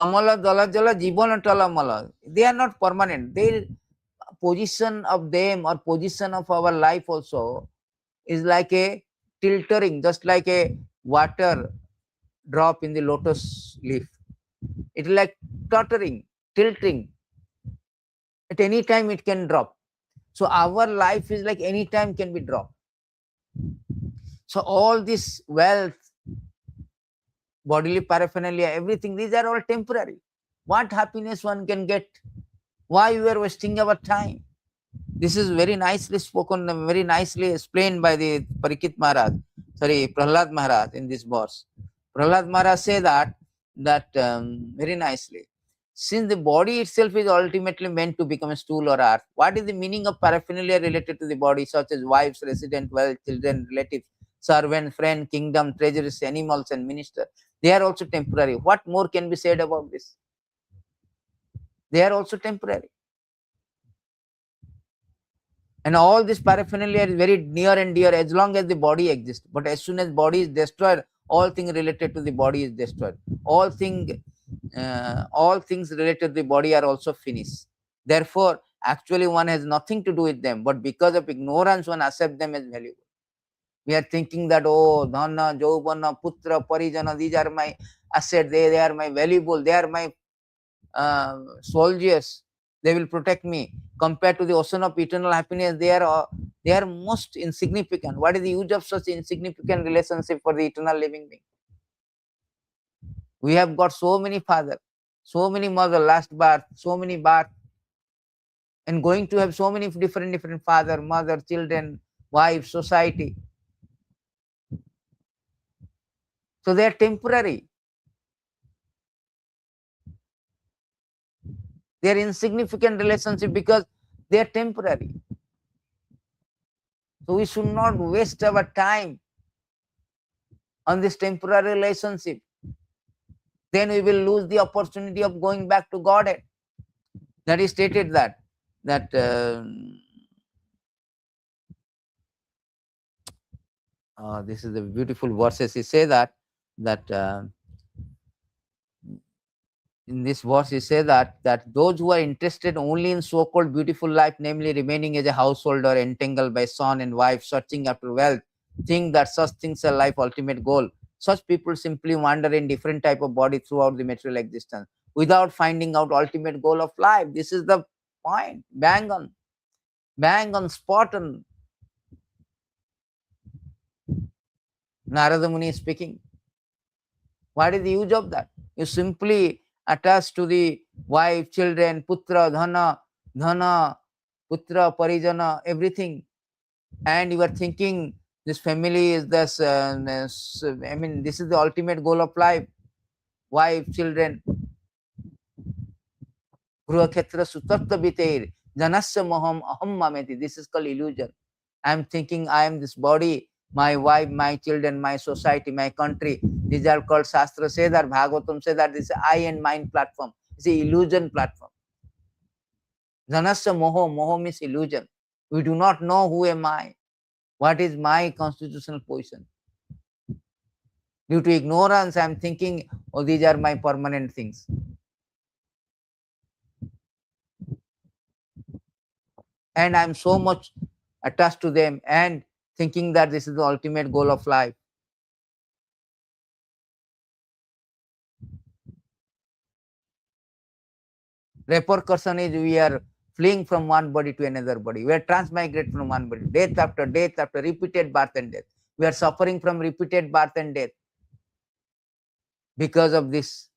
Amala dala jala jivana talamala. They are not permanent. Their position of them or position of our life also is like a tiltering, just like a water drop in the lotus leaf. It is like tottering, tilting. At any time it can drop. So our life is like any time can be dropped. So all this wealth, bodily paraphernalia, everything, these are all temporary. What happiness one can get? Why we are wasting our time? This is very nicely spoken, very nicely explained by the Prahlad Maharaj in this verse. Prahlad Maharaj say that very nicely. Since the body itself is ultimately meant to become a stool or earth, what is the meaning of paraphernalia related to the body, such as wives, resident, wealth, children, relatives, servant, friend, kingdom, treasuries, animals, and minister. They are also temporary. What more can be said about this? They are also temporary. And all this paraphernalia is very near and dear as long as the body exists. But as soon as body is destroyed, all things related to the body is destroyed. All things related to the body are also finished. Therefore, actually one has nothing to do with them. But because of ignorance, one accepts them as valuable. We are thinking that, oh, dhana, jaubana, putra, parijana, these are my assets, they are my valuable, they are my soldiers, they will protect me. Compared to the ocean of eternal happiness, they are most insignificant. What is the use of such insignificant relationship for the eternal living being? We have got so many fathers, so many mothers, last birth, so many birth, and going to have so many different father, mother, children, wife, society. So they are temporary. They are insignificant relationship because they are temporary. So we should not waste our time on this temporary relationship. Then we will lose the opportunity of going back to Godhead. That is stated that this is the beautiful verses. He say that in this verse he say that those who are interested only in so-called beautiful life, namely remaining as a householder, entangled by son and wife, searching after wealth, think that such things are life ultimate goal. Such people simply wander in different type of body throughout the material existence without finding out ultimate goal of life. This is the point. Bang on, spot on. Narada Muni is speaking. What is the use of that? You simply attach to the wife, children, putra, dhana, putra, parijana, everything. And you are thinking this family is this, this is the ultimate goal of life. Wife, children. Gruhakshetra sutatta biteir, janasya moham aham mameti. This is called illusion. I am thinking I am this body, my wife, my children, my society, my country. These are called Shastra say that, Bhagavatam say that this is I and mine platform. It's an illusion platform. Janasya moho means illusion. We do not know who am I, what is my constitutional position. Due to ignorance, I am thinking, oh, these are my permanent things. And I am so much attached to them and thinking that this is the ultimate goal of life. Repercussion is we are fleeing from one body to another body. We are transmigrate from one body. Death after repeated birth and death. We are suffering from repeated birth and death because of this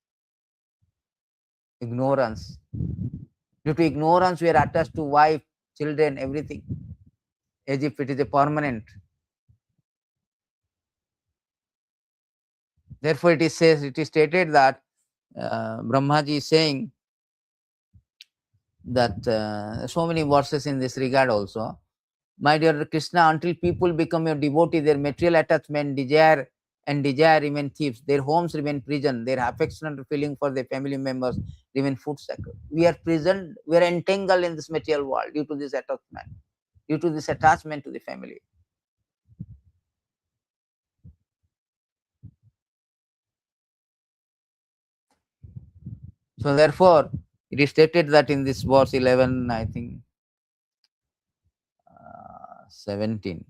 ignorance. Due to ignorance, we are attached to wife, children, everything, as if it is a permanent. Therefore, it is stated that Brahmaji is saying that so many verses in this regard also. My dear Krishna, until people become your devotee, their material attachment, desire remain thieves. Their homes remain prison. Their affectionate feeling for their family members remain food sacred. We are prisoned. We are entangled in this material world due to this attachment, due to this attachment to the family. So therefore, it is stated that in this verse 11, I think 17.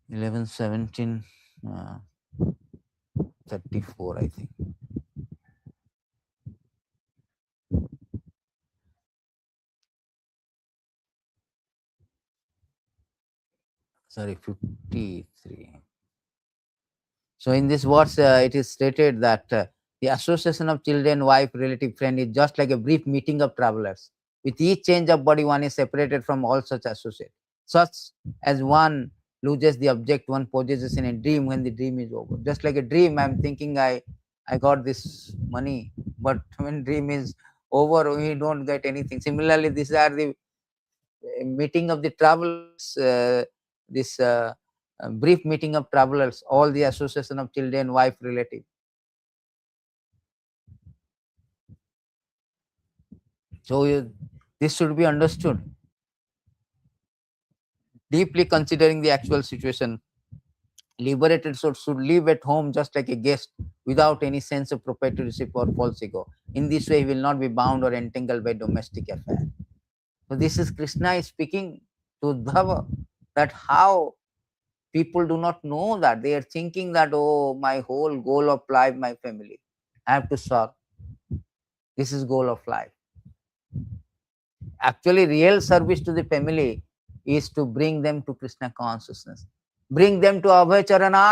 (11, 17, 34, I think. Sorry, 53. So in this verse, it is stated that the association of children, wife, relative, friend is just like a brief meeting of travelers. With each change of body, one is separated from all such associates. Such as one loses the object one possesses in a dream when the dream is over. Just like a dream, I'm thinking I got this money, but when dream is over, we don't get anything. Similarly, these are the meeting of the travelers, this brief meeting of travelers, all the association of children, wife, relative. So this should be understood. Deeply considering the actual situation, liberated soul should live at home just like a guest without any sense of proprietorship or false ego. In this way, he will not be bound or entangled by domestic affairs. So this is Krishna is speaking to Uddhava, that how people do not know that. They are thinking that, oh, my whole goal of life, my family, I have to serve. This is goal of life. Actually, real service to the family is to bring them to Krishna consciousness. Bring them to Abhayacharana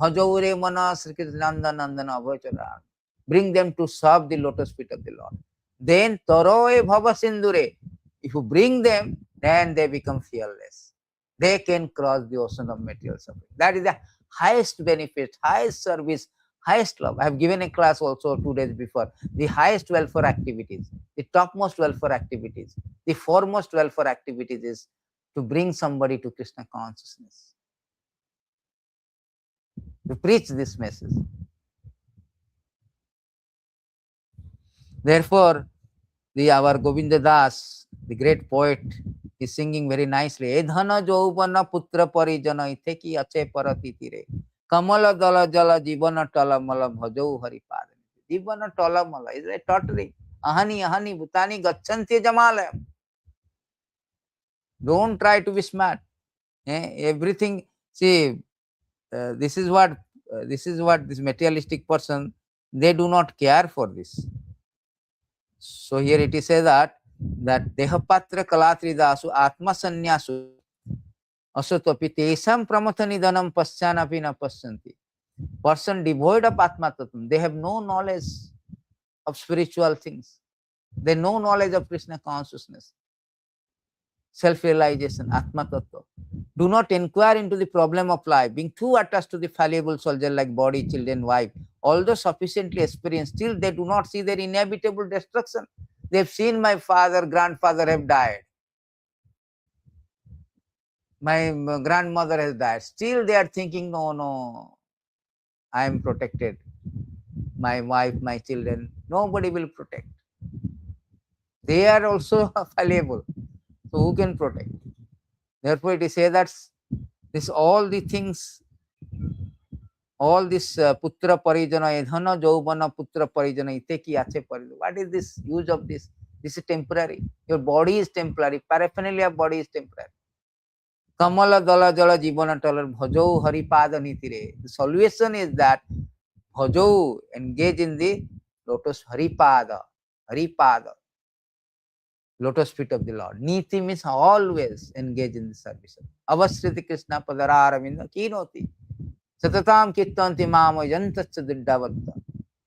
bhajahū mana śrī-nanda-nandana Abhayacharana. Bring them to serve the lotus feet of the Lord. Then taroe bhava sindhure. If you bring them, then they become fearless. They can cross the ocean of material suffering. That is the highest benefit, highest service, highest love. I have given a class also 2 days before. The highest welfare activities, the topmost welfare activities, the foremost welfare activities is to bring somebody to Krishna consciousness. To preach this message. Therefore, our Govinda Das, the great poet, is singing very nicely. Edhana jauvana putra parijana ite ki ache parati tire. Kamala dala jala jivana talamala bhajahū haripad. Jivana talamala is a tottering. Ahani ahani bhutani gacchanti jamalayam. Don't try to be smart. Everything, see, this is what this materialistic person, they do not care for this. So here it is said that dehapatra kalatri dasu atma sanyasu asatopi tesam pramatha nidanam paschanapi na pasyanti. Person devoid of atma tattva, they have no knowledge of spiritual things. They have no knowledge of Krishna consciousness, self-realization, atma tattva. Do not inquire into the problem of life, being too attached to the fallible soldier like body, children, wife. Although sufficiently experienced, still they do not see their inevitable destruction. They have seen my father, grandfather have died. My grandmother has died. Still they are thinking, no, I am protected. My wife, my children, nobody will protect. They are also fallible. So who can protect? Therefore it is said that this all the things, all this putra parijana, edhana jauvana putra parijana ite ki ache parijana. What is this use of this? This is temporary. Your body is temporary. Paraphernalia of body is temporary. Kamala dala jala jivana talar bhajahū haripada nitire. The solution is that bhajahū, engage in the lotus haripada, lotus feet of the Lord. Niti means always engage in the service. Avasriti Krishna padaravinda kinoti. Satatam kittanti mamo yantacha diddhavatta.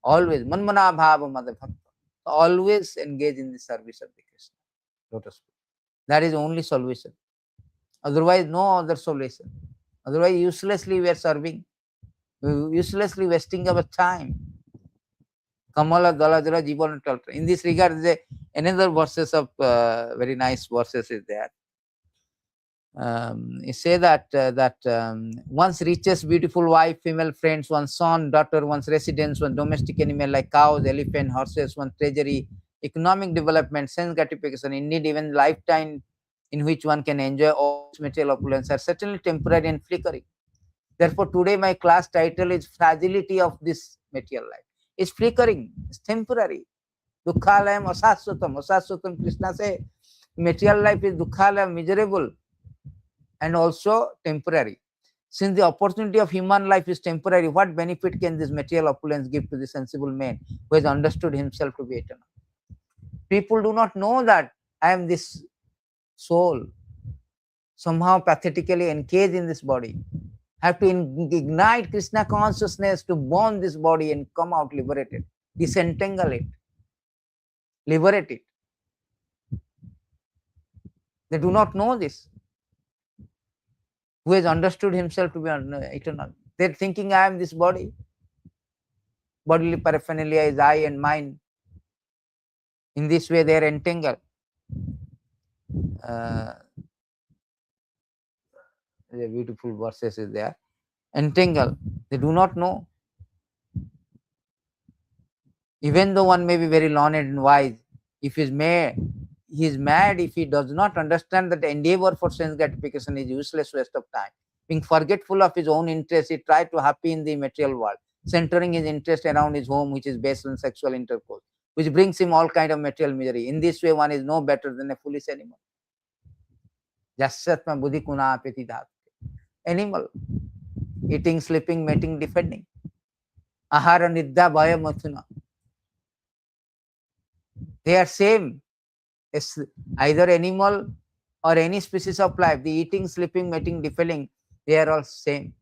Always manmana bhava madhavakta. Always engage in the service of the Krishna lotus feet. That is the only solution. Otherwise, no other solution. Otherwise, uselessly we are serving, uselessly wasting our time. Kamala dala jala jivana taltra. In this regard, another verses of very nice verses is there. It say that one's richest beautiful wife, female friends, one's son, daughter, one's residence, one's domestic animal like cows, elephant, horses, one's treasury, economic development, sense gratification, indeed even lifetime in which one can enjoy all material opulence are certainly temporary and flickering. Therefore, today my class title is Fragility of this Material Life. It's flickering, it's temporary. Dukkhalayam asaswatam. Asaswatam, Krishna says, material life is dukkhalayam, miserable, and also temporary. Since the opportunity of human life is temporary, what benefit can this material opulence give to the sensible man who has understood himself to be eternal? People do not know that I am this soul, somehow pathetically engaged in this body. Have to ignite Krishna consciousness to burn this body and come out liberated, disentangle it, liberate it. They do not know this. Who has understood himself to be eternal? They're thinking I am this body. bodily paraphernalia is I and mine. In this way, they are entangled. The beautiful verses is there. Entangled. They do not know. Even though one may be very learned and wise, if he is mad if he does not understand that the endeavor for sense gratification is useless waste of time. Being forgetful of his own interests, he tries to happy in the material world, centering his interest around his home, which is based on sexual intercourse, which brings him all kind of material misery. In this way, one is no better than a foolish animal. Jasyatma buddhi kuna apeti dhat. Animal. Eating, sleeping, mating, defending. Ahara nidda bhaya mathuna. They are same. It's either animal or any species of life. The eating, sleeping, mating, defending, they are all same.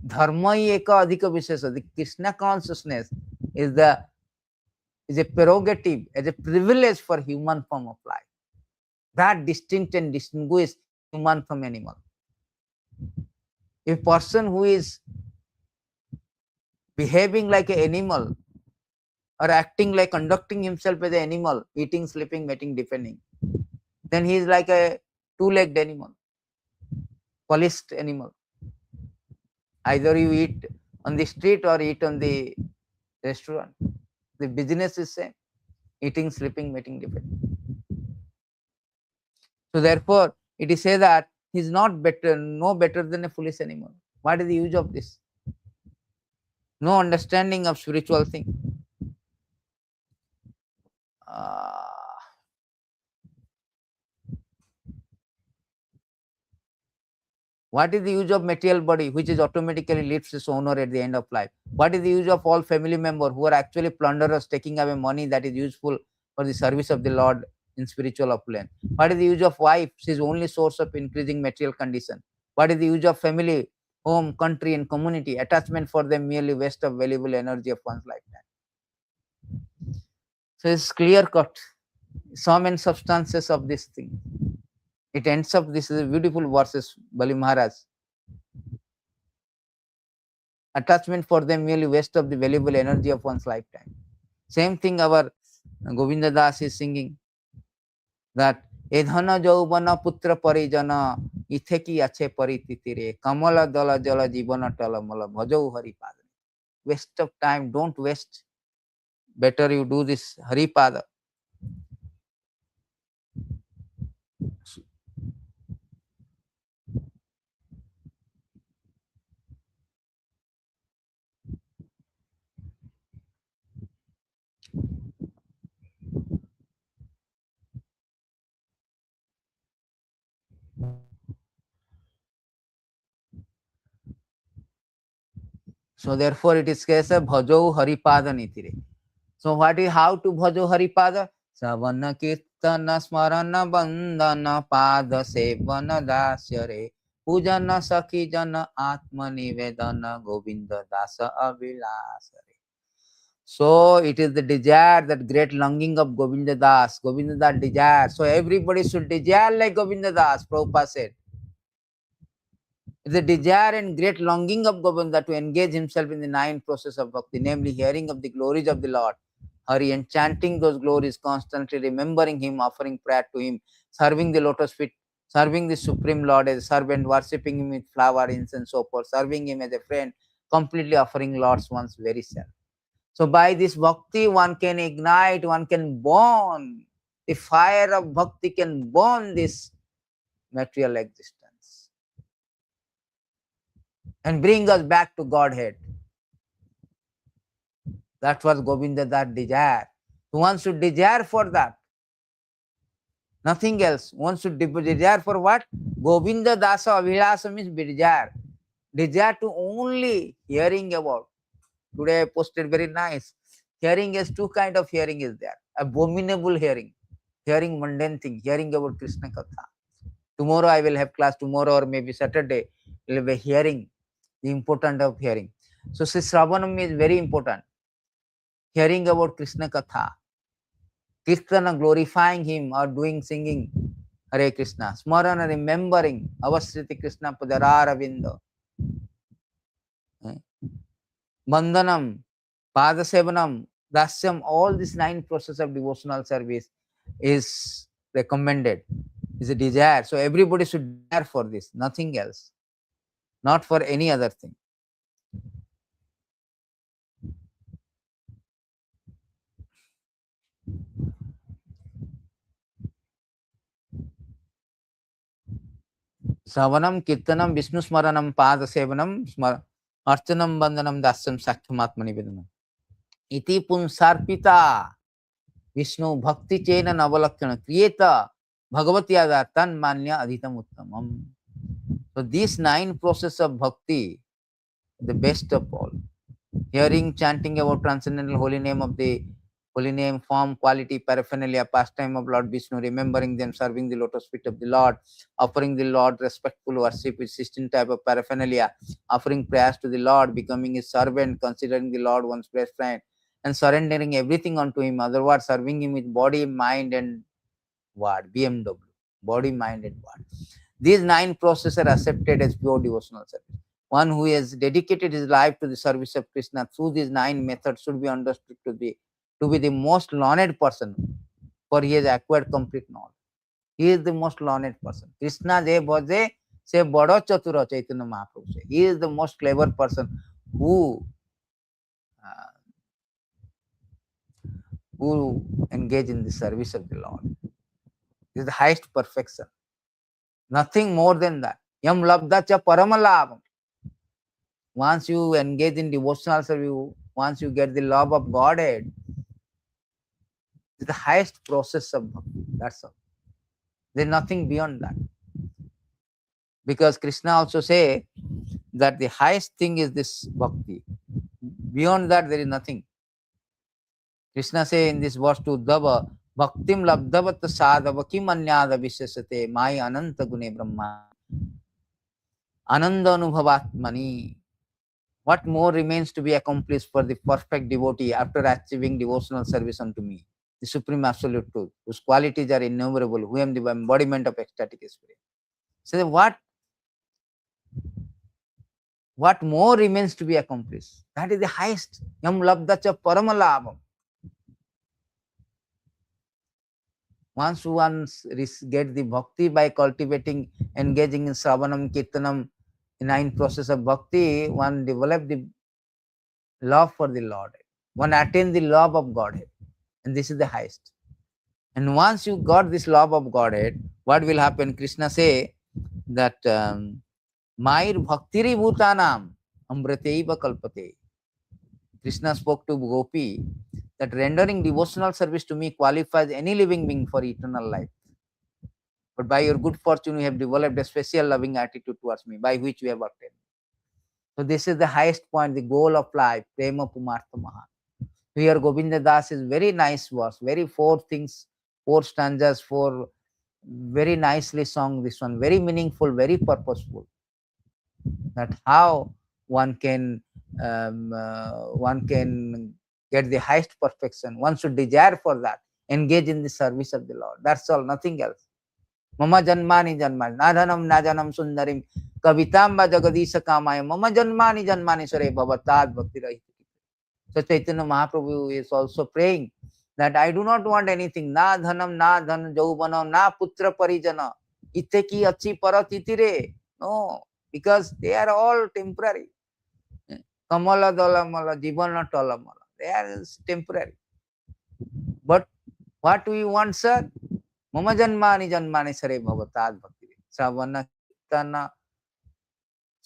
Dharma hi eka adhika vishesha. The Krishna consciousness is a prerogative, as a privilege for human form of life. That distinct and distinguish human from animal. A person who is behaving like an animal or acting like conducting himself as an animal, eating, sleeping, mating, defending, then he is like a two-legged animal, policed animal. Either you eat on the street or eat on the restaurant. The business is same. Eating, sleeping, mating, defending. So therefore, it is said that he is not better, no better than a foolish animal. What is the use of this? No understanding of spiritual thing. What is the use of material body which is automatically leaves its owner at the end of life? What is the use of all family members who are actually plunderers taking away money that is useful for the service of the Lord in spiritual opulence? What is the use of wife? She is only source of increasing material condition. What is the use of family, home, country and community? Attachment for them merely waste of valuable energy of one's lifetime. So it's clear cut. Sum and substances of this thing. It ends up, this is a beautiful verses, Bali Maharaj. Attachment for them merely waste of the valuable energy of one's lifetime. Same thing our Govinda Das is singing, that edhana jauvana putra parijana itheki ache parititire kamala dala jala jivana talamala bhajahū haripada. Waste of time, don't waste. Better you do this haripada. So therefore it is case of bhajahū haripada nitire. So what is how to bhajahū haripada? Savana kirtana smarana bandana pada sevana dasyare pujana sakhi jana atma nivedana govinda dasa avilasare. So it is the desire, that great longing of Govinda Das. Govinda Das desire. So everybody should desire like Govinda Das, Prabhupada said. The desire and great longing of Govinda to engage himself in the 9 process of bhakti, namely hearing of the glories of the Lord, Hari, and chanting those glories constantly, remembering him, offering prayer to him, serving the lotus feet, serving the Supreme Lord as a servant, worshipping him with flower, incense, so forth, serving him as a friend, completely offering Lord's one's very self. So by this bhakti, one can ignite, one can burn. The fire of bhakti can burn this material existence and bring us back to Godhead. That was Govinda that desire. So one should desire for that. Nothing else. One should desire for what? Govinda dasa abhilasa means desire. Desire to only hearing about. Today I posted very nice. Hearing is 2 kinds of hearing is there. Abominable hearing. Hearing mundane thing. Hearing about Krishna Katha. Tomorrow I will have class. Tomorrow or maybe Saturday I will be hearing. The importance of hearing. So Shravanam is very important. Hearing about Krishna Katha. Kirtana, glorifying him or doing singing Hare Krishna. Smarana, remembering Avasriti Krishna Padara Ravinda. Bandhanam, Pada Sevanam, Dasyam, all these 9 process of devotional service is recommended, is a desire. So everybody should desire for this, nothing else, not for any other thing. Savanam, Kirtanam, Vishnu Smaranam, Pada Sevanam, Archanam, Bandhanam, Dasyam, Sakyam Vedanam. Iti Punsarpita, Vishnu Bhakti Chena Navalakshana, Kriyeta, Bhagavati Adartan Manya Adhitam Uttamam. So these 9 process of bhakti, the best of all. Hearing, chanting about transcendental holy name of the holy name, form, quality, paraphernalia, pastime of Lord Vishnu, remembering them, serving the lotus feet of the Lord, offering the Lord respectful worship with 16 type of paraphernalia, offering prayers to the Lord, becoming his servant, considering the Lord one's best friend, and surrendering everything unto him. Otherwise, serving him with body, mind, and word, BMW, body, mind, and word. These 9 processes are accepted as pure devotional service. One who has dedicated his life to the service of Krishna through these 9 methods should be understood to be the most learned person, for he has acquired complete knowledge. He is the most learned person. Krishna je bhaje se bado chatura, Chaitanya Mahaprabhu says. He is the most clever person who engage in the service of the Lord. This is the highest perfection. Nothing more than that. Yam labda cha paramalabham. Once you engage in devotional service, once you get the love of Godhead, it's the highest process of bhakti. That's all. There's nothing beyond that. Because Krishna also say that the highest thing is this bhakti. Beyond that, there is nothing. Krishna say in this verse to Uddhava, Bhaktim labdhavat sadhava kim anyada vishesate mai ananta gune brahma. Ananda anubhavatmani. What more remains to be accomplished for the perfect devotee after achieving devotional service unto me, the Supreme Absolute Truth, whose qualities are innumerable, who am the embodiment of ecstatic experience? So what more remains to be accomplished? That is the highest. Yam labdacha paramalabham. Once one get the bhakti by cultivating, engaging in Sravanam, Kirtanam, the 9 process of bhakti, one develop the love for the Lord. One attain the love of Godhead. And this is the highest. And once you got this love of Godhead, what will happen? Krishna say that Mair Bhaktiri Bhutanam Amrateiva Kalpate. Krishna spoke to Gopi that rendering devotional service to me qualifies any living being for eternal life. But by your good fortune, you have developed a special loving attitude towards me, by which you have obtained. So this is the highest point, the goal of life, Prema Pumartha Maha. Here Govinda Das is very nice verse, very 4 things, 4 stanzas, 4 very nicely sung, this one, very meaningful, very purposeful. That how one can get the highest perfection. One should desire for that, engage in the service of the Lord. That's all, nothing else. Mama janmani janmani, nadhanam najanam sundarim, kavitamba jagadisha kamaya, mama janmani janmani sare bhavatad bhakti rahita. So Chaitanya Mahaprabhu is also praying that I do not want anything, na dhanam, na dhan jauvanam, na putra parijana, ite ki achi paratitire. No, because they are all temporary. Kamala dalamala, jivana talamala. They are temporary. But what we want, sir? Mama janmani janmani sare bhavatad bhakti. Savana kirtana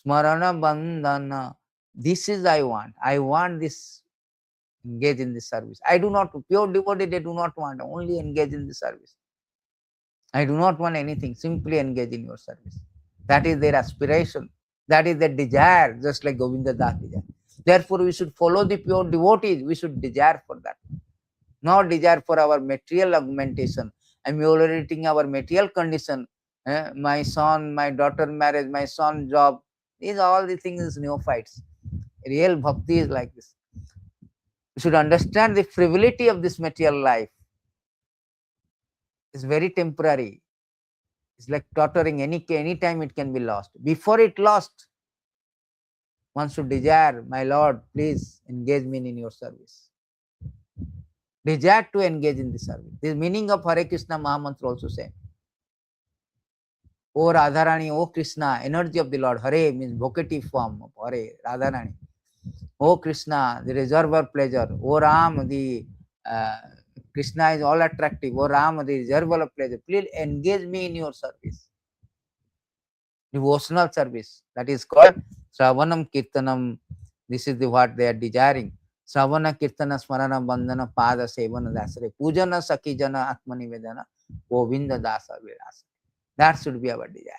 smarana bandhana. This is I want. I want this. Engage in the service. I do not, pure devotee, they do not want, only engage in the service. I do not want anything, simply engage in your service. That is their aspiration. That is their desire, just like Govinda Das desire. Therefore, we should follow the pure devotees. We should desire for that. Not desire for our material augmentation, ameliorating our material condition. My son, my daughter marriage, my son job. These are all the things neophytes. Real bhakti is like this. You should understand the frivolity of this material life. It's very temporary. It's like tottering. Any time it can be lost. Before it lost, One should desire, my Lord, please engage me in your service. Desire to engage in the service. The meaning of Hare Krishna Mahamantra also say. O Radharani, O Krishna, energy of the Lord. Hare means vocative form of Hare, Radharani. O Krishna, the reservoir pleasure. O Ram, the Krishna is all attractive. O Ram, the reservoir of pleasure. Please engage me in your service. Devotional service. That is called Shravanam Kirtanam. This is what they are desiring. Shravana Kirtana Smarana Bandhana Pada Sevana Dasare. Pujana Sakijana Atmani Vedana. Govinda Dasa Virasa. That should be our desire.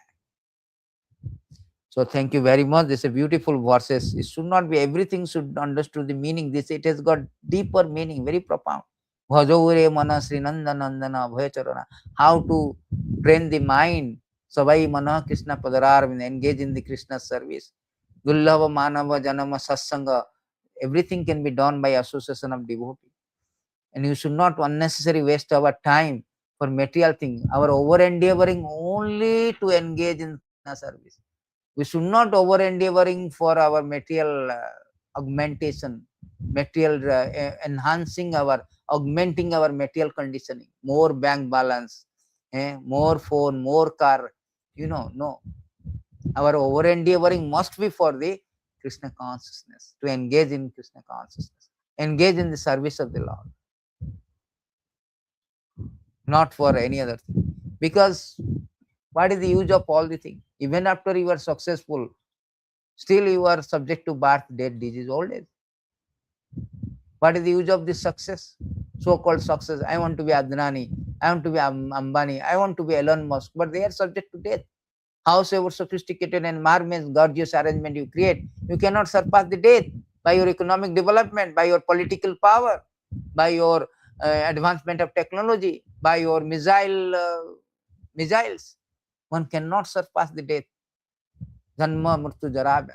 So thank you very much. This is a beautiful verses. It should not be everything should understood the meaning. This it has got deeper meaning, very profound. Bhajahū mana śrī-nanda-nandana bhajacharana. How to train the mind. Savai mana Krishna padarar, engage in the Krishna service. Dullava manava janama satsanga. Everything can be done by association of devotee. And you should not unnecessarily waste our time for material thing. Our over endeavoring only to engage in service. We should not over endeavoring for our material augmentation, material enhancing our, augmenting our material conditioning, more bank balance, more phone, more car, no. Our over endeavoring must be for the Krishna consciousness, to engage in Krishna consciousness, engage in the service of the Lord, not for any other thing. Because what is the use of all the things? Even after you are successful, still you are subject to birth, death, disease, old age. What is the use of this success? So-called success. I want to be Adnani, I want to be Ambani, I want to be Elon Musk, but they are subject to death. Howsoever sophisticated and marvelous, gorgeous arrangement you create, you cannot surpass the death by your economic development, by your political power, by your advancement of technology, by your missiles. One cannot surpass the death. Janma, Murtu, Jara.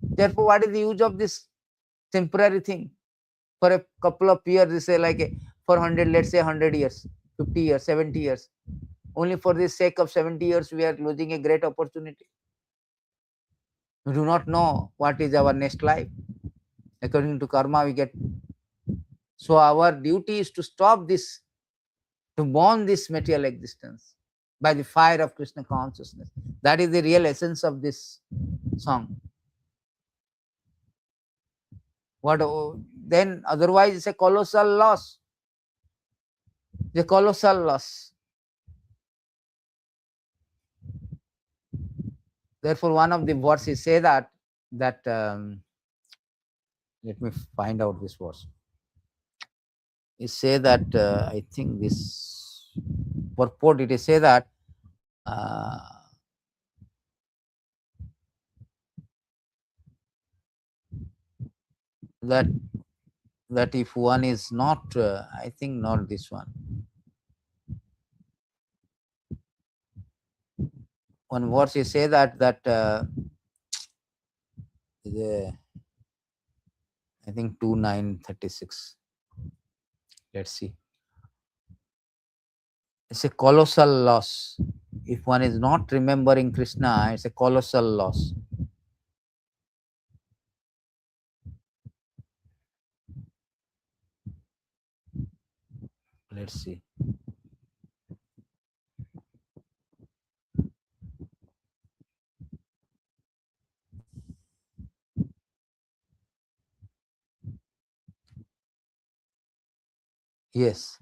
Therefore, what is the use of this temporary thing? For a couple of years, they say like for 100, let's say 100 years, 50 years, 70 years. Only for the sake of 70 years, we are losing a great opportunity. We do not know what is our next life. According to karma, we get. So our duty is to stop this, to burn this material existence by the fire of Krishna consciousness. That is the real essence of this song. What then? Otherwise, it's a colossal loss. The colossal loss. Therefore, one of the verses say that let me find out this verse. It say that I think this purport. It is say that that if one is not, I think not this one. One verse is say that I think 2:9:36. Let's see. It's a colossal loss. If one is not remembering Krishna, it's a colossal loss. Let's see. Yes.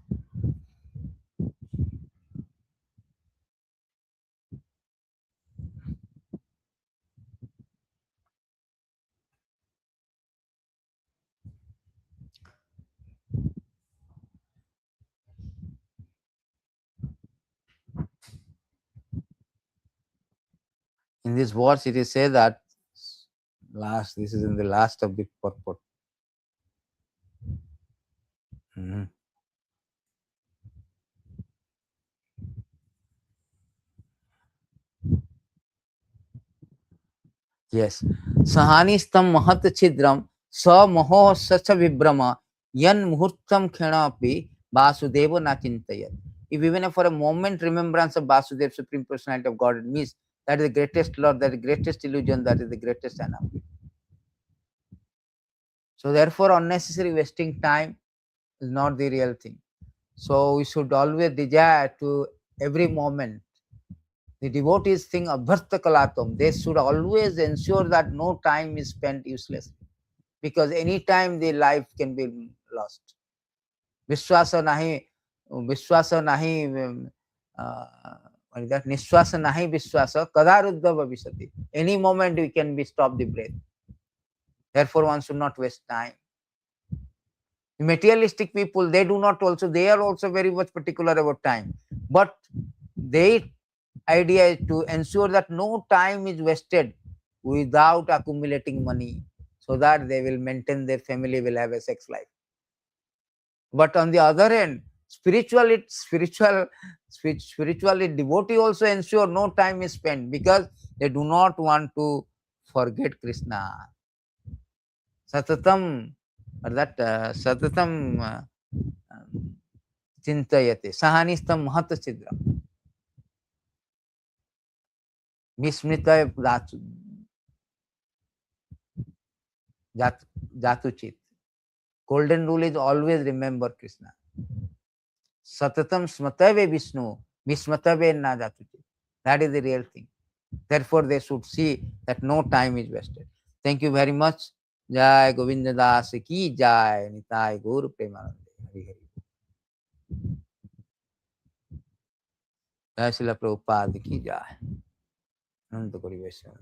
In this verse, it is said that this is in the last of the purport. Yes. Sahanistam mahat chidram sa moho sacha vibrama yan muhurtam khenapi Vasudeva nachintayat. If even for a moment remembrance of Vasudeva, Supreme Personality of God, it means That is the greatest love, that is the greatest illusion, that is the greatest anomaly. So therefore, unnecessary wasting time is not the real thing. So we should always desire to every moment. The devotees think abharta kalatam. They should always ensure that no time is spent uselessly, because any time the life can be lost. Vishwasa nahi, Vishwasa nahi, what is that? Nishwasa nahi Vishwasa, kadaruddha bhavisati. Any moment we can be stop the breath. Therefore, one should not waste time. The materialistic people, they are also very much particular about time. But their idea is to ensure that no time is wasted without accumulating money, so that they will maintain their family, will have a sex life. But on the other hand, spiritually devotee also ensure no time is spent, because they do not want to forget Krishna. Satatam, or that satatam chintayate sahanistam mahata chidram vismritaya jatu chit. Golden rule is always remember Krishna. Satatam smatave Vishnu, vismatave na jatu chit. That is the real thing. Therefore, they should see that no time is wasted. Thank you very much. Jai Govinda Das ki jai, Nitai Gaur Premanande. Hari Hari. Jai Srila Prabhupada ki jai. Ananta Kori Vaishnava.